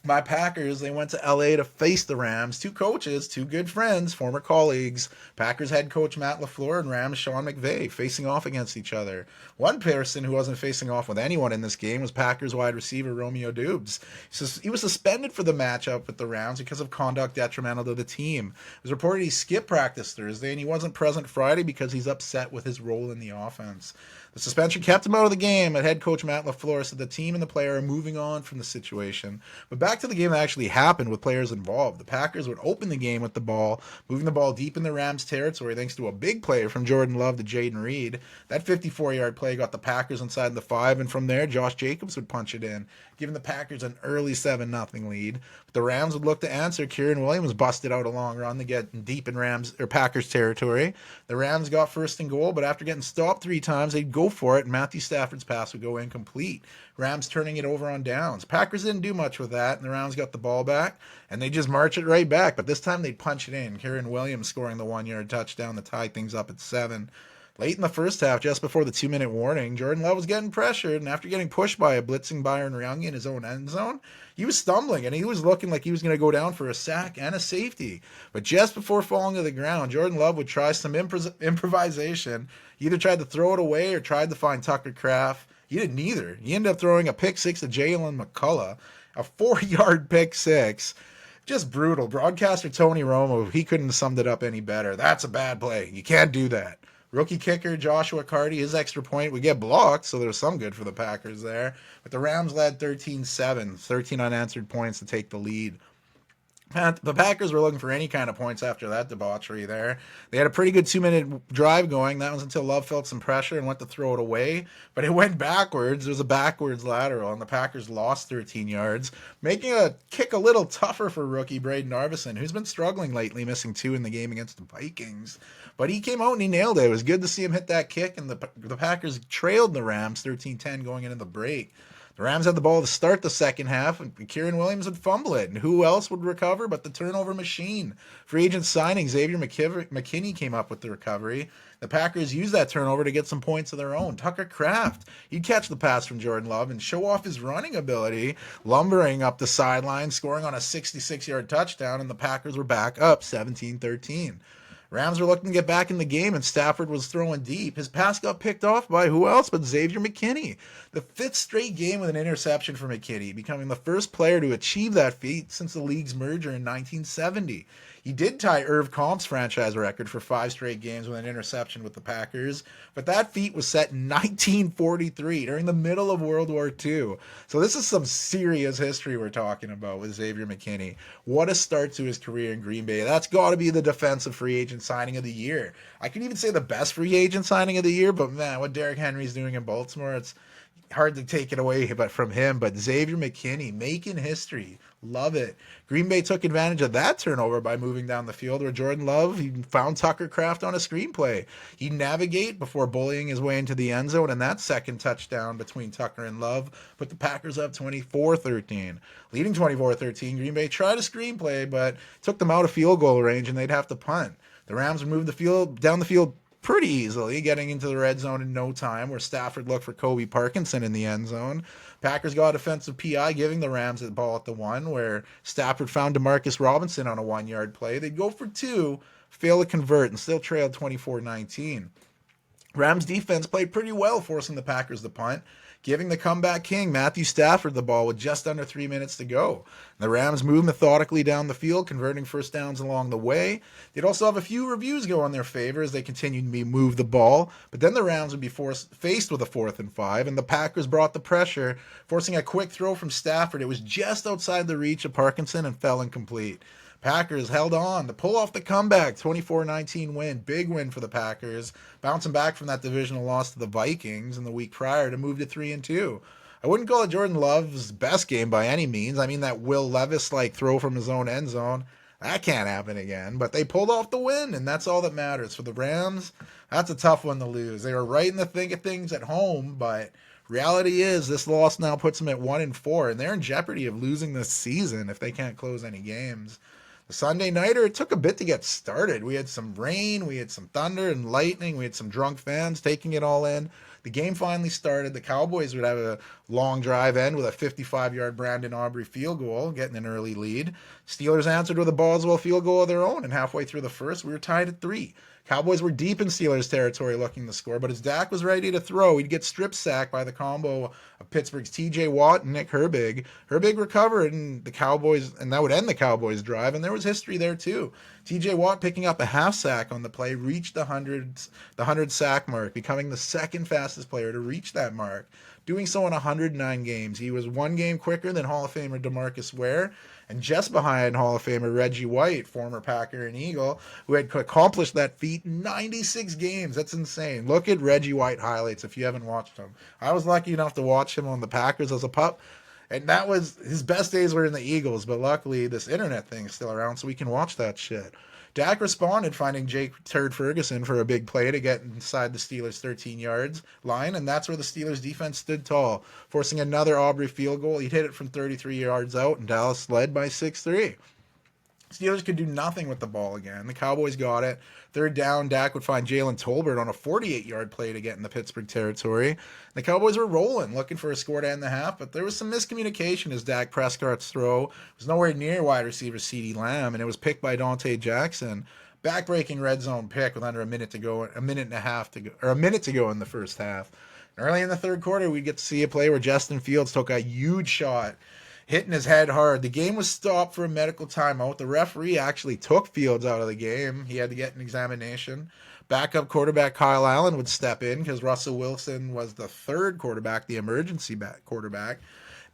My Packers, they went to LA to face the Rams. 2 coaches, 2 good friends, former colleagues. Packers head coach Matt LaFleur and Rams Sean McVay facing off against each other. One person who wasn't facing off with anyone in this game was Packers wide receiver Romeo Doubs. He was suspended for the matchup with the Rams because of conduct detrimental to the team. It was reported he skipped practice Thursday and he wasn't present Friday because he's upset with his role in the offense. The suspension kept him out of the game, and head coach Matt LaFleur said the team and the player are moving on from the situation. But back to the game that actually happened with players involved. The Packers would open the game with the ball, moving the ball deep in the Rams' territory thanks to a big play from Jordan Love to Jaden Reed. That 54-yard play got the Packers inside the 5, and from there, Josh Jacobs would punch it in, giving the Packers an early 7-0 lead. But the Rams would look to answer. Kieran Williams busted out a long run to get deep in Packers territory. The Rams got first and goal, but after getting stopped 3 times, they'd go for it, and Matthew Stafford's pass would go incomplete. Rams turning it over on downs. Packers didn't do much with that, and the Rams got the ball back, and they just march it right back. But this time they'd punch it in. Kieran Williams scoring the 1-yard touchdown to tie things up at 7. Late in the first half, just before the 2-minute warning, Jordan Love was getting pressured, and after getting pushed by a blitzing Byron Young in his own end zone, he was stumbling, and he was looking like he was going to go down for a sack and a safety. But just before falling to the ground, Jordan Love would try some improvisation. He either tried to throw it away or tried to find Tucker Kraft. He did neither. He ended up throwing a pick 6 to Jalen McCullough, a 4-yard pick 6. Just brutal. Broadcaster Tony Romo, he couldn't have summed it up any better. That's a bad play. You can't do that. Rookie kicker Joshua Carty, his extra point would get blocked, so there's some good for the Packers there. But the Rams led 13-7, 13 unanswered points to take the lead. The Packers were looking for any kind of points after that debauchery there. They had a pretty good 2-minute drive going. That was until Love felt some pressure and went to throw it away. But it went backwards. It was a backwards lateral, and the Packers lost 13 yards, making a kick a little tougher for rookie Braden Arvison, who's been struggling lately, missing 2 in the game against the Vikings. But he came out and he nailed it. It was good to see him hit that kick, and the Packers trailed the Rams 13-10 going into the break. The Rams had the ball to start the second half, and Kieran Williams would fumble it. And who else would recover but the turnover machine? Free agent signing Xavier McKinney came up with the recovery. The Packers used that turnover to get some points of their own. Tucker Kraft, he'd catch the pass from Jordan Love and show off his running ability, lumbering up the sideline, scoring on a 66-yard touchdown, and the Packers were back up 17-13. Rams were looking to get back in the game, and Stafford was throwing deep. His pass got picked off by who else but Xavier McKinney. The 5th straight game with an interception for McKinney, becoming the first player to achieve that feat since the league's merger in 1970. He did tie Irv Comp's franchise record for 5 straight games with an interception with the Packers, but that feat was set in 1943 during the middle of World War II. So this is some serious history we're talking about with Xavier McKinney. What a start to his career in Green Bay. That's got to be the defensive free agent signing of the year. I could even say the best free agent signing of the year, but man, what Derrick Henry's doing in Baltimore, it's hard to take it away from him. But Xavier McKinney making history. Love it. Green Bay took advantage of that turnover by moving down the field where Jordan Love, he found Tucker Kraft on a screenplay. He'd navigate before bullying his way into the end zone, and that second touchdown between Tucker and Love put the Packers up 24-13. Leading 24-13, Green Bay tried a screenplay, but took them out of field goal range, and they'd have to punt. The Rams would move down the field pretty easily, getting into the red zone in no time, where Stafford looked for Kobe Parkinson in the end zone. Packers got offensive PI, giving the Rams the ball at the 1, where Stafford found DeMarcus Robinson on a 1-yard play. They'd go for 2, fail to convert, and still trailed 24-19. Rams defense played pretty well, forcing the Packers to punt, giving the comeback king Matthew Stafford the ball with just under 3 minutes to go. The Rams moved methodically down the field, converting first downs along the way. They'd also have a few reviews go in their favor as they continued to move the ball, but then the Rams would be faced with a 4th and 5, and the Packers brought the pressure, forcing a quick throw from Stafford. It was just outside the reach of Parkinson and fell incomplete. Packers held on to pull off the comeback, 24-19 win, big win for the Packers, bouncing back from that divisional loss to the Vikings in the week prior to move to 3-2. I wouldn't call it Jordan Love's best game by any means. I mean, that Will Levis like throw from his own end zone, that can't happen again. But they pulled off the win, and that's all that matters. For the Rams, that's a tough one to lose. They were right in the thick of things at home, but reality is this loss now puts them at 1-4, and they're in jeopardy of losing this season if they can't close any games. The Sunday nighter, it took a bit to get started. We had some rain, we had some thunder and lightning, we had some drunk fans taking it all in. The game finally started. The Cowboys would have a long drive end with a 55-yard Brandon Aubrey field goal, getting an early lead. Steelers answered with a Boswell field goal of their own, and halfway through the first, we were tied at 3. Cowboys were deep in Steelers territory looking to score, but as Dak was ready to throw, he'd get strip sacked by the combo of Pittsburgh's T.J. Watt and Nick Herbig. Herbig recovered, and the Cowboys, and that would end the Cowboys' drive, and there was history there too. T.J. Watt picking up a half sack on the play, reached the 100 sack mark, becoming the second fastest player to reach that mark. Doing so in 109 games. He was one game quicker than Hall of Famer DeMarcus Ware, and just behind Hall of Famer Reggie White, former Packer and Eagle, who had accomplished that feat in 96 games. That's insane. Look at Reggie White highlights if you haven't watched him. I was lucky enough to watch him on the Packers as a pup, and that was his best days were in the Eagles, but luckily this internet thing is still around so we can watch that shit. Dak responded, finding Jake Turd Ferguson for a big play to get inside the Steelers' 13 yards line, and that's where the Steelers' defense stood tall, forcing another Aubrey field goal. He'd hit it from 33 yards out, and Dallas led by 6-3. Steelers could do nothing with the ball again. The Cowboys got it. Third down, Dak would find Jalen Tolbert on a 48-yard play to get in the Pittsburgh territory. The Cowboys were rolling, looking for a score to end the half, but there was some miscommunication as Dak Prescott's throw was nowhere near wide receiver CeeDee Lamb, and it was picked by Dante Jackson. Back-breaking red zone pick with under a minute to go in the first half. Early in the third quarter, we'd get to see a play where Justin Fields took a huge shot, hitting his head hard. The game was stopped for a medical timeout. The referee actually took Fields out of the game. He had to get an examination. Backup quarterback Kyle Allen would step in because Russell Wilson was the third quarterback, the emergency quarterback.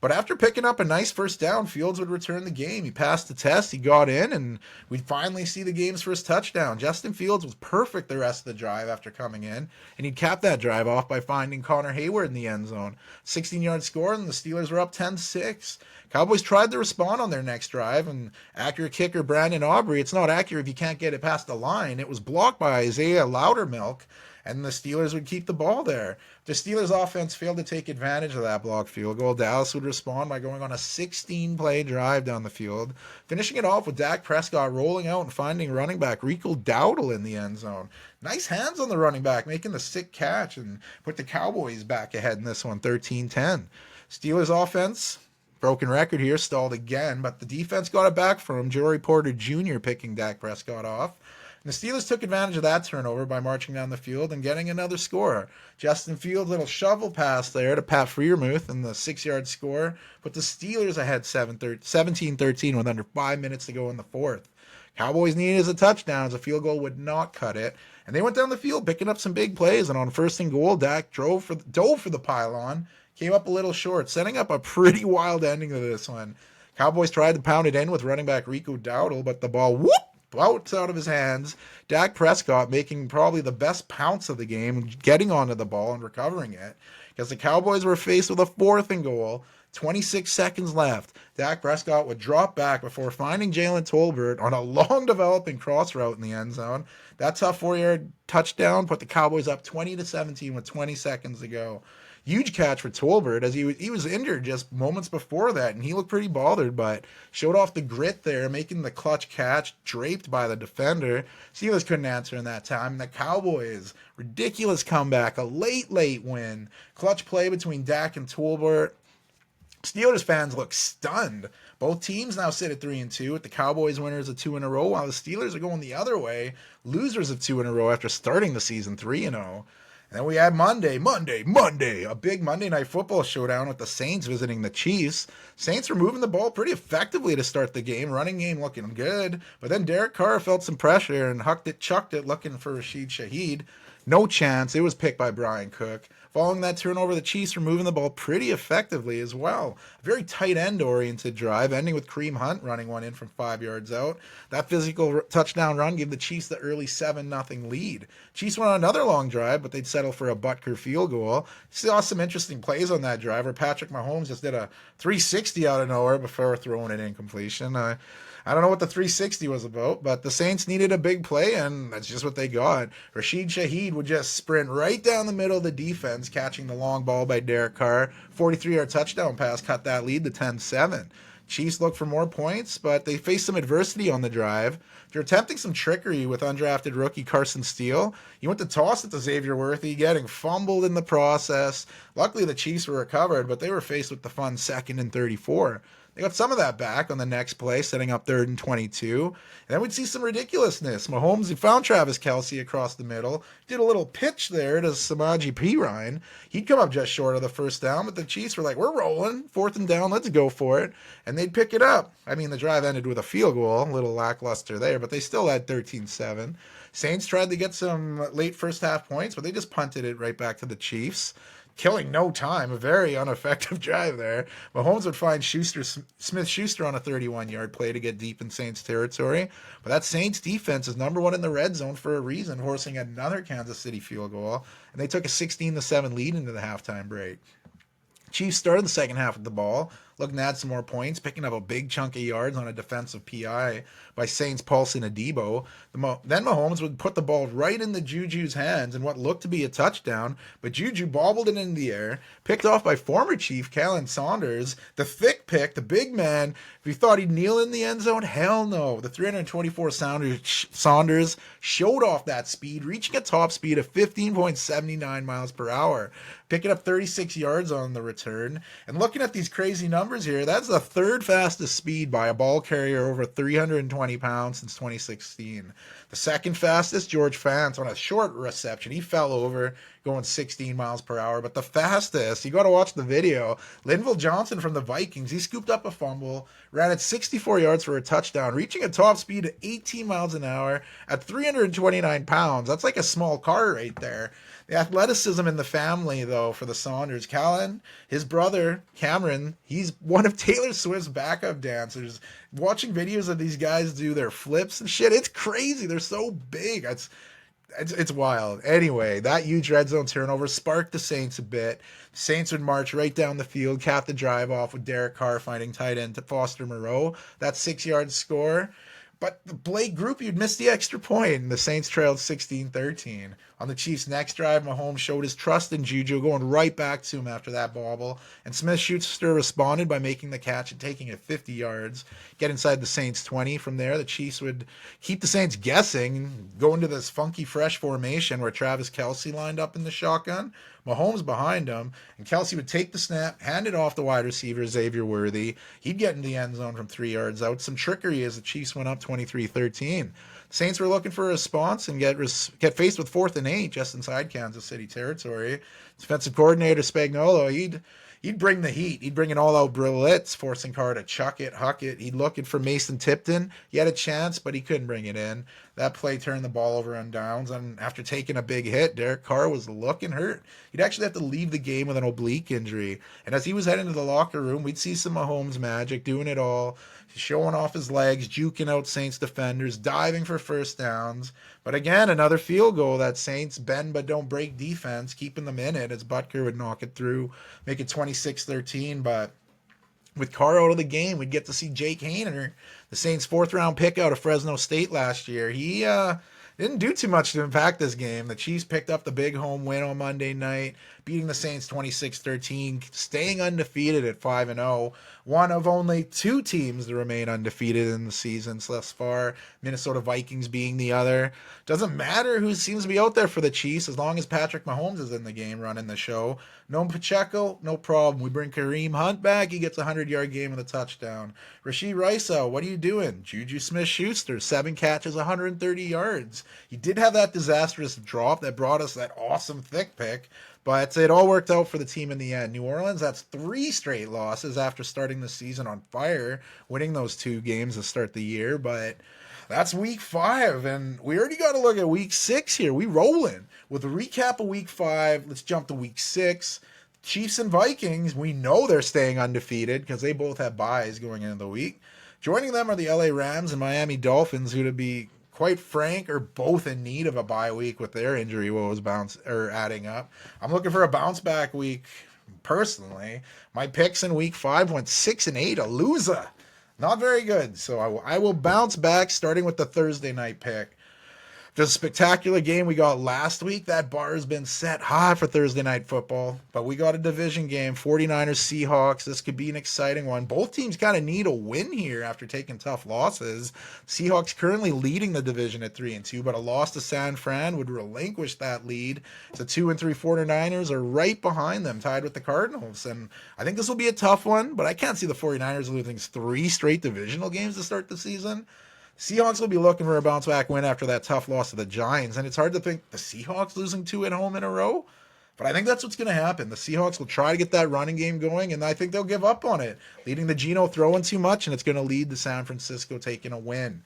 But after picking up a nice first down, Fields would return the game. He passed the test, he got in, and we'd finally see the game's first touchdown. Justin Fields was perfect the rest of the drive after coming in, and he'd cap that drive off by finding Connor Hayward in the end zone. 16-yard score, and the Steelers were up 10-6. Cowboys tried to respond on their next drive, and accurate kicker Brandon Aubrey, it's not accurate if you can't get it past the line. It was blocked by Isaiah Loudermilk, and the Steelers would keep the ball there. The Steelers offense failed to take advantage of that blocked field goal. Dallas would respond by going on a 16-play drive down the field, finishing it off with Dak Prescott rolling out and finding running back Rico Dowdle in the end zone. Nice hands on the running back, making the sick catch and put the Cowboys back ahead in this one, 13-10. Steelers offense, broken record here, stalled again, but the defense got it back from him. Joey Porter Jr. picking Dak Prescott off. The Steelers took advantage of that turnover by marching down the field and getting another score. Justin Fields' little shovel pass there to Pat Freiermuth and the 6-yard score put the Steelers ahead 17-13 with under 5 minutes to go in the fourth. Cowboys needed a touchdown as a field goal would not cut it, and they went down the field picking up some big plays, and on first and goal, Dak dove for the pylon, came up a little short, setting up a pretty wild ending to this one. Cowboys tried to pound it in with running back Rico Dowdle, but the ball bounced out of his hands. Dak Prescott making probably the best pounce of the game, getting onto the ball and recovering it, because the Cowboys were faced with a fourth and goal, 26 seconds left. Dak Prescott would drop back before finding Jalen Tolbert on a long developing cross route in the end zone. That tough 4-yard touchdown put the Cowboys up 20-17 with 20 seconds to go. Huge catch for Tolbert, as he was injured just moments before that, and he looked pretty bothered, but showed off the grit there, making the clutch catch, draped by the defender. Steelers couldn't answer in that time, and the Cowboys, ridiculous comeback, a late win. Clutch play between Dak and Tolbert. Steelers fans look stunned. Both teams now sit at 3-2, with the Cowboys winners of 2 in a row, while the Steelers are going the other way, losers of 2 in a row after starting the season 3-0. And then we had Monday, a big Monday Night Football showdown with the Saints visiting the Chiefs. Saints were moving the ball pretty effectively to start the game, running game looking good, but then Derek Carr felt some pressure and chucked it looking for Rashid Shaheed. No chance. It was picked by Brian Cook. Following that turnover, the Chiefs were moving the ball pretty effectively as well. A very tight end oriented drive, ending with Kareem Hunt running one in from 5 yards out. That physical touchdown run gave the Chiefs the early 7-0 lead. Chiefs went on another long drive, but they'd settle for a Butker field goal. Saw some interesting plays on that drive where Patrick Mahomes just did a 360 out of nowhere before throwing an incompletion. I don't know what the 360 was about, but the Saints needed a big play, and that's just what they got. Rashid Shaheed would just sprint right down the middle of the defense, catching the long ball by Derek Carr. 43-yard touchdown pass cut that lead to 10-7. Chiefs looked for more points, but they faced some adversity on the drive. They're attempting some trickery with undrafted rookie Carson Steele. He went to toss it to Xavier Worthy, getting fumbled in the process. Luckily, the Chiefs were recovered, but they were faced with the fun 2nd and 34. They got some of that back on the next play, setting up 3rd and 22. And then we'd see some ridiculousness. Mahomes, who found Travis Kelce across the middle, did a little pitch there to Samaje Perine. He'd come up just short of the first down, but the Chiefs were like, we're rolling. 4th and down, let's go for it. And they'd pick it up. I mean, the drive ended with a field goal, a little lackluster there, but they still had 13-7. Saints tried to get some late first half points, but they just punted it right back to the Chiefs. Killing no time, a very ineffective drive there. Mahomes would find Smith-Schuster on a 31-yard play to get deep in Saints territory. But that Saints defense is number one in the red zone for a reason, forcing another Kansas City field goal. And they took a 16-7 lead into the halftime break. Chiefs started the second half with the ball, looking to add some more points, picking up a big chunk of yards on a defensive PI by Saints Paulson Adebo. Then Mahomes would put the ball right into Juju's hands in what looked to be a touchdown, but Juju bobbled it in the air, picked off by former Chief Kalen Saunders. The thick pick, the big man. If you thought he'd kneel in the end zone, hell no. The 324 Saunders showed off that speed, reaching a top speed of 15.79 miles per hour, picking up 36 yards on the return. And looking at these crazy numbers here, that's the 3rd fastest speed by a ball carrier over 320 pounds since 2016. The 2nd fastest, George Fant, on a short reception. He fell over going 16 miles per hour. But the fastest, you got to watch the video, Linval Johnson from the Vikings. He scooped up a fumble, ran it 64 yards for a touchdown, reaching a top speed of 18 miles an hour at 329 pounds. That's like a small car right there. The athleticism in the family, though, for the Saunders. Callan, his brother, Cameron, he's one of Taylor Swift's backup dancers. Watching videos of these guys do their flips and shit, it's crazy. They're so big. It's wild. Anyway, that huge red zone turnover sparked the Saints a bit. The Saints would march right down the field, cap the drive off with Derek Carr finding tight end to Foster Moreau. That 6-yard score. But the Blake group, you'd miss the extra point, and the Saints trailed 16-13. On the Chiefs' next drive, Mahomes showed his trust in Juju, going right back to him after that bobble, and Smith-Schuster responded by making the catch and taking it 50 yards, get inside the Saints' 20. From there, the Chiefs would keep the Saints guessing, go into this funky, fresh formation where Travis Kelce lined up in the shotgun, Mahomes behind him, and Kelce would take the snap, hand it off the wide receiver, Xavier Worthy. He'd get in the end zone from 3 yards out. Some trickery as the Chiefs went up 23-13. Saints were looking for a response and get faced with 4th and 8 just inside Kansas City territory. Defensive coordinator Spagnuolo, he'd bring the heat. He'd bring an all-out blitz, forcing Carr to chuck it, huck it. He'd looking for Mason Tipton. He had a chance, but he couldn't bring it in. That play turned the ball over on downs, and after taking a big hit, Derek Carr was looking hurt. He'd actually have to leave the game with an oblique injury. And as he was heading to the locker room, we'd see some Mahomes magic, doing it all, showing off his legs, juking out Saints defenders, diving for first downs. But again, another field goal. That Saints bend but don't break defense, keeping them in it as Butker would knock it through, make it 26-13. But with Carr out of the game, we'd get to see Jake Haener, the Saints' 4th-round pick out of Fresno State last year. He didn't do too much to impact this game. The Chiefs picked up the big home win on Monday night, beating the Saints 26-13, staying undefeated at 5-0. One of only 2 teams to remain undefeated in the season thus far, Minnesota Vikings being the other. Doesn't matter who seems to be out there for the Chiefs as long as Patrick Mahomes is in the game running the show. No Pacheco, no problem. We bring Kareem Hunt back. He gets a 100-yard game with a touchdown. Rashid Rice, what are you doing? Juju Smith-Schuster, 7 catches, 130 yards. He did have that disastrous drop that brought us that awesome thick pick, but it all worked out for the team in the end. New Orleans, that's 3 straight losses after starting the season on fire, winning those 2 games to start the year. But That's week 5, and we already got to look at week 6 here. We rolling with a recap of week 5. Let's jump to week 6. Chiefs and Vikings, we know they're staying undefeated because they both have byes going into the week. Joining them are the LA Rams and Miami Dolphins, who, to be quite frank, are both in need of a bye week with their injury woes adding up. I'm looking for a bounce back week personally. My picks in week 5 went 6-8, a loser. Not very good. So I will bounce back, starting with the Thursday night pick. The spectacular game we got last week, that bar has been set high for Thursday night football. But we got a division game, 49ers Seahawks. This could be an exciting one. Both teams kind of need a win here after taking tough losses. Seahawks currently leading the division at 3-2, but a loss to San Fran would relinquish that lead. The 2-3 49ers are right behind them, tied with the Cardinals. And I think this will be a tough one, but I can't see the 49ers losing 3 straight divisional games to start the season. Seahawks will be looking for a bounce-back win after that tough loss to the Giants, and it's hard to think the Seahawks losing 2 at home in a row, but I think that's what's going to happen. The Seahawks will try to get that running game going, and I think they'll give up on it, leading to Geno throwing too much, and it's going to lead to San Francisco taking a win.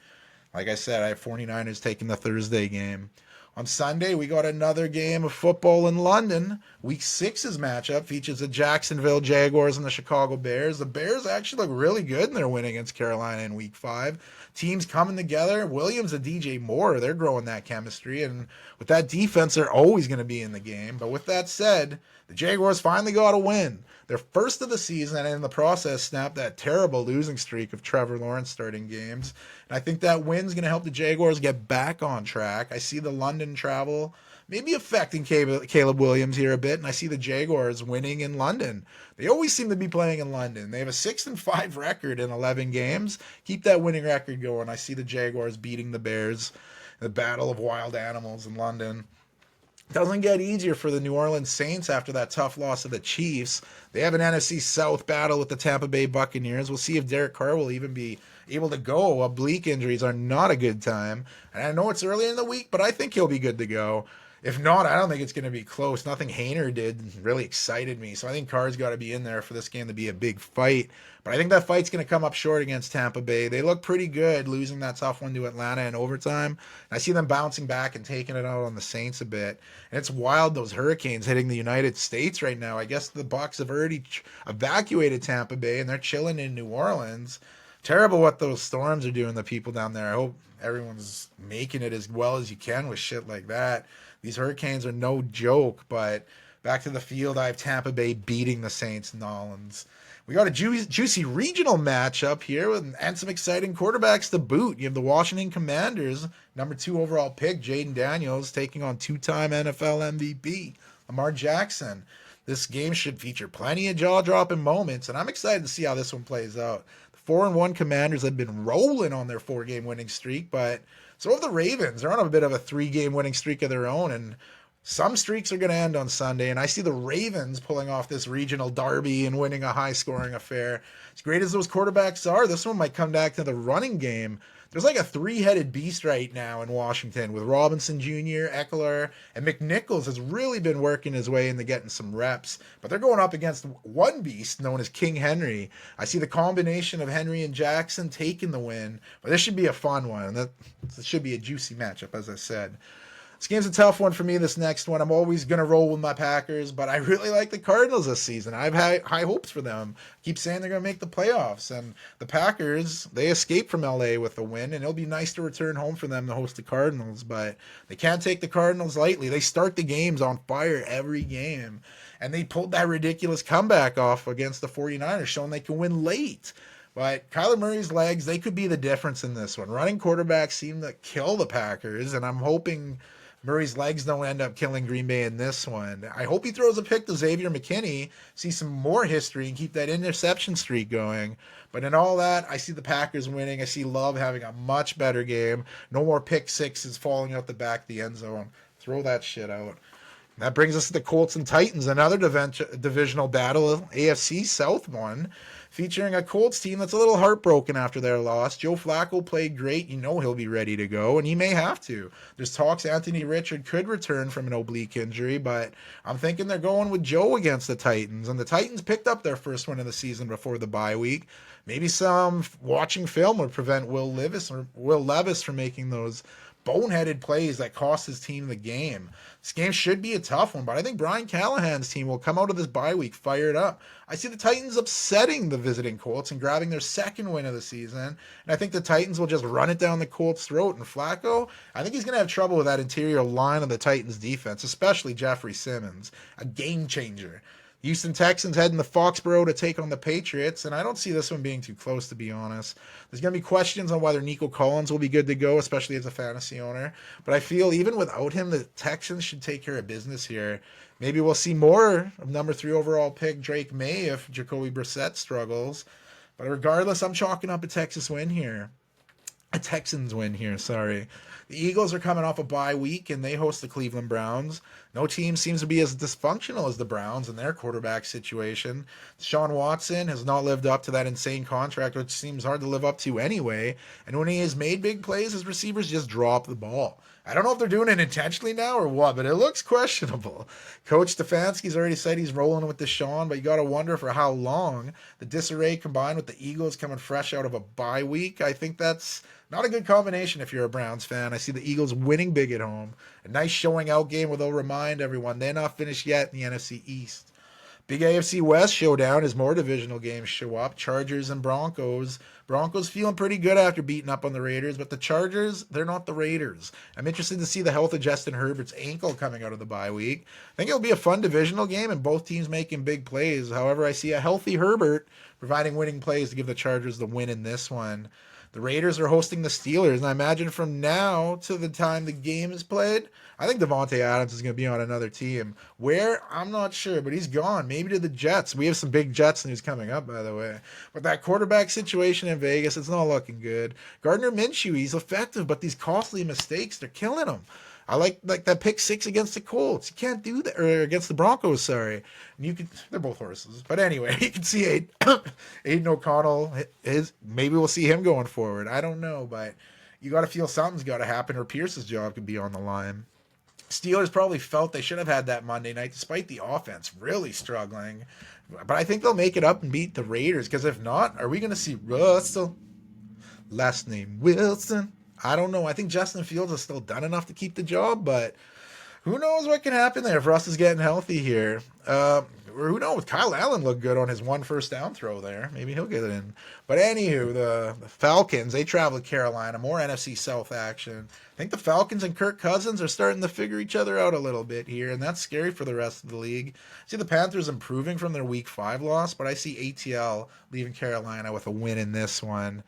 Like I said, I have 49ers taking the Thursday game. On Sunday, we got another game of football in London. Week 6's matchup features the Jacksonville Jaguars and the Chicago Bears. The Bears actually look really good in their win against Carolina in week 5. Teams coming together. Williams and DJ Moore, they're growing that chemistry. And with that defense, they're always going to be in the game. But with that said, the Jaguars finally got a win. Their first of the season, and in the process snapped that terrible losing streak of Trevor Lawrence starting games. And I think that win's going to help the Jaguars get back on track. I see the London travel maybe affecting Caleb Williams here a bit, and I see the Jaguars winning in London. They always seem to be playing in London. They have a 6-5 record in 11 games. Keep that winning record going. I see the Jaguars beating the Bears in the battle of wild animals in London. Doesn't get easier for the New Orleans Saints after that tough loss to the Chiefs. They have an NFC South battle with the Tampa Bay Buccaneers. We'll see if Derek Carr will even be able to go. Oblique injuries are not a good time. And I know it's early in the week, but I think he'll be good to go. If not, I don't think it's going to be close. Nothing Hainer did really excited me. So I think Carr's got to be in there for this game to be a big fight. But I think that fight's going to come up short against Tampa Bay. They look pretty good, losing that tough one to Atlanta in overtime. And I see them bouncing back and taking it out on the Saints a bit. And it's wild, those hurricanes hitting the United States right now. I guess the Bucs have already evacuated Tampa Bay, and they're chilling in New Orleans. Terrible what those storms are doing to people down there. I hope everyone's making it as well as you can with shit like that. These hurricanes are no joke, but back to the field, I have Tampa Bay beating the Saints Nolans. We got a juicy regional matchup here and some exciting quarterbacks to boot. You have the Washington Commanders, number 2 overall pick, Jaden Daniels, taking on 2-time NFL MVP, Lamar Jackson. This game should feature plenty of jaw-dropping moments, and I'm excited to see how this one plays out. The 4-1 Commanders have been rolling on their 4-game winning streak, but so have the Ravens. They're on a bit of a 3-game winning streak of their own, and some streaks are going to end on Sunday, and I see the Ravens pulling off this regional derby and winning a high-scoring affair. As great as those quarterbacks are, this one might come back to the running game. There's like a 3-headed beast right now in Washington with Robinson Jr., Eckler, and McNichols has really been working his way into getting some reps. But they're going up against one beast known as King Henry. I see the combination of Henry and Jackson taking the win. But this should be a fun one. This should be a juicy matchup, as I said. This game's a tough one for me, this next one. I'm always going to roll with my Packers, but I really like the Cardinals this season. I have high hopes for them. I keep saying they're going to make the playoffs. And the Packers, they escaped from LA with a win, and it'll be nice to return home for them to host the Cardinals, but they can't take the Cardinals lightly. They start the games on fire every game, and they pulled that ridiculous comeback off against the 49ers, showing they can win late. But Kyler Murray's legs, they could be the difference in this one. Running quarterbacks seem to kill the Packers, and I'm hoping Murray's legs don't end up killing Green Bay in this one. I hope he throws a pick to Xavier McKinney, see some more history, and keep that interception streak going. But in all that, I see the Packers winning. I see Love having a much better game. No more pick sixes falling out the back of the end zone. Throw that shit out. That brings us to the Colts and Titans, another divisional battle, AFC South one, featuring a Colts team that's a little heartbroken after their loss. Joe Flacco played great. You know he'll be ready to go, and he may have to. There's talks Anthony Richard could return from an oblique injury, but I'm thinking they're going with Joe against the Titans. And the Titans picked up their first win of the season before the bye week. Maybe some watching film would prevent Will Levis from making those boneheaded plays that cost his team the game. This game should be a tough one, but I think Brian Callahan's team will come out of this bye week fired up. I see the Titans upsetting the visiting Colts and grabbing their second win of the season, and I think the Titans will just run it down the Colts' throat. And Flacco, I think he's going to have trouble with that interior line of the Titans' defense, especially Jeffrey Simmons, a game changer. Houston Texans heading to Foxborough to take on the Patriots, and I don't see this one being too close, to be honest. There's going to be questions on whether Nico Collins will be good to go, especially as a fantasy owner. But I feel even without him, the Texans should take care of business here. Maybe we'll see more of number 3 overall pick Drake May if Jacoby Brissett struggles. But regardless, I'm chalking up a Texans win here. Sorry. The Eagles are coming off a bye week, and they host the Cleveland Browns. No team seems to be as dysfunctional as the Browns in their quarterback situation. Deshaun Watson has not lived up to that insane contract, which seems hard to live up to anyway. And when he has made big plays, his receivers just drop the ball. I don't know if they're doing it intentionally now or what, but it looks questionable. Coach Stefanski's already said he's rolling with Deshaun, but you got to wonder for how long. The disarray combined with the Eagles coming fresh out of a bye week, I think that's not a good combination if you're a Browns fan. I see the Eagles winning big at home. A nice showing out game where they'll remind everyone they're not finished yet in the NFC East. Big AFC West showdown as more divisional games show up. Chargers and Broncos. Broncos feeling pretty good after beating up on the Raiders, but the Chargers, they're not the Raiders. I'm interested to see the health of Justin Herbert's ankle coming out of the bye week. I think it'll be a fun divisional game and both teams making big plays. However, I see a healthy Herbert providing winning plays to give the Chargers the win in this one. The Raiders are hosting the Steelers, and I imagine from now to the time the game is played, I think Devontae Adams is going to be on another team. Where? I'm not sure, but he's gone. Maybe to the Jets. We have some big Jets news coming up, by the way. But that quarterback situation in Vegas, it's not looking good. Gardner Minshew, he's effective, but these costly mistakes, they're killing him. I like that pick 6 against the Colts. You can't do that, or against the Broncos, sorry. And they're both horses. But anyway, you can see Aiden O'Connell, maybe we'll see him going forward. I don't know, but you got to feel something's got to happen or Pierce's job could be on the line. Steelers probably felt they should have had that Monday night despite the offense really struggling. But I think they'll make it up and beat the Raiders, because if not, are we going to see Russell? Last name Wilson. I don't know. I think Justin Fields has still done enough to keep the job, but who knows what can happen there if Russ is getting healthy here. Or who knows? Kyle Allen looked good on his one first down throw there. Maybe he'll get it in. But anywho, the Falcons, they travel to Carolina. More NFC South action. I think the Falcons and Kirk Cousins are starting to figure each other out a little bit here, and that's scary for the rest of the league. I see the Panthers improving from their Week 5 loss, but I see ATL leaving Carolina with a win in this one.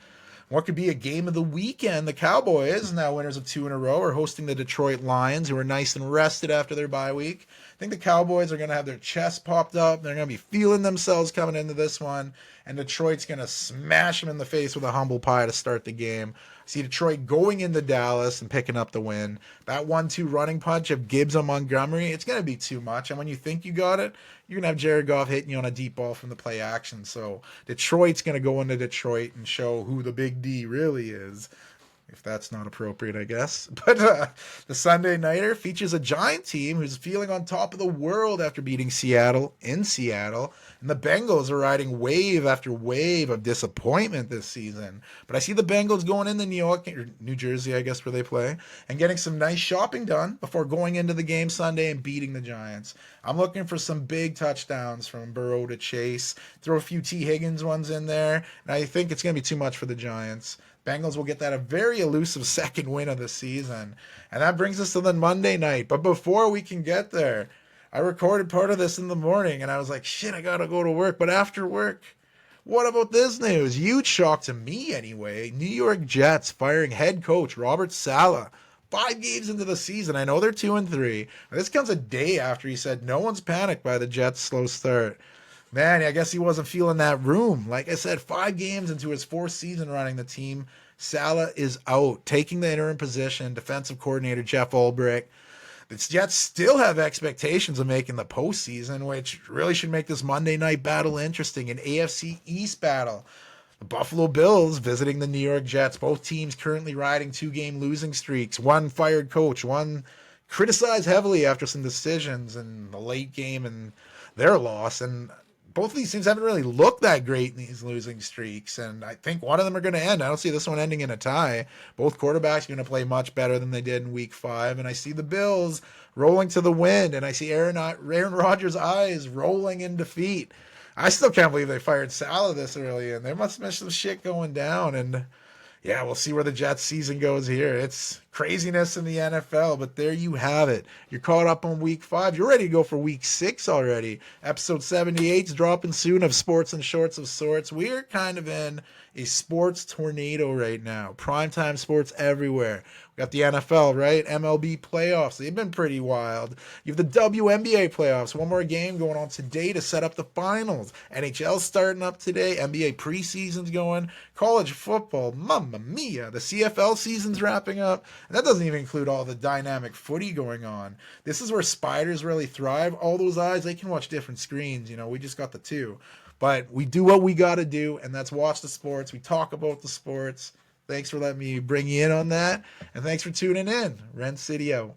What could be a game of the weekend? The Cowboys, now winners of 2 in a row, are hosting the Detroit Lions, who are nice and rested after their bye week. I think the Cowboys are going to have their chests popped up. They're going to be feeling themselves coming into this one, and Detroit's going to smash them in the face with a humble pie to start the game. I see Detroit going into Dallas and picking up the win. That 1-2 running punch of Gibbs on Montgomery, it's going to be too much. And when you think you got it, you're going to have Jared Goff hitting you on a deep ball from the play action. So Detroit's going to go into Detroit and show who the big D really is. If that's not appropriate, I guess. But the Sunday Nighter features a Giant team who's feeling on top of the world after beating Seattle in Seattle. And the Bengals are riding wave after wave of disappointment this season. But I see the Bengals going into New York, or New Jersey, I guess, where they play, and getting some nice shopping done before going into the game Sunday and beating the Giants. I'm looking for some big touchdowns from Burrow to Chase. Throw a few T. Higgins ones in there. And I think it's going to be too much for the Giants. Bengals will get that a very elusive second win of the season. And that brings us to the Monday night. But before we can get there, I recorded part of this in the morning, and I was like, shit, I got to go to work. But after work, what about this news? Huge shock to me anyway. New York Jets firing head coach Robert Saleh 5 games into the season. I know they're 2-3. This comes a day after he said no one's panicked by the Jets' slow start. Man, I guess he wasn't feeling that room. Like I said, 5 games into his 4th season running the team, Saleh is out, taking the interim position, defensive coordinator Jeff Ulbrich. The Jets still have expectations of making the postseason, which really should make this Monday night battle interesting. An AFC East battle. The Buffalo Bills visiting the New York Jets. Both teams currently riding 2-game losing streaks. One fired coach, one criticized heavily after some decisions in the late game and their loss. And both of these teams haven't really looked that great in these losing streaks, and I think one of them are going to end. I don't see this one ending in a tie. Both quarterbacks are going to play much better than they did in Week 5, and I see the Bills rolling to the wind, and I see Aaron Rodgers' eyes rolling in defeat. I still can't believe they fired Salah this early, and there must have been some shit going down, and yeah, we'll see where the Jets season goes here. It's craziness in the NFL, but there you have it. You're caught up on Week 5. You're ready to go for Week 6 already. Episode 78 is dropping soon of Sports and Shorts of Sorts. We're kind of in a sports tornado right now. Primetime sports everywhere. We got the NFL, right? MLB playoffs. They've been pretty wild. You have the WNBA playoffs. One more game going on today to set up the finals. NHL starting up today. NBA preseason's going. College football. Mamma mia. The CFL season's wrapping up. And that doesn't even include all the dynamic footy going on. This is where spiders really thrive. All those eyes, they can watch different screens. You know, we just got the two. But we do what we got to do, and that's watch the sports. We talk about the sports. Thanks for letting me bring you in on that. And thanks for tuning in. Ren City out.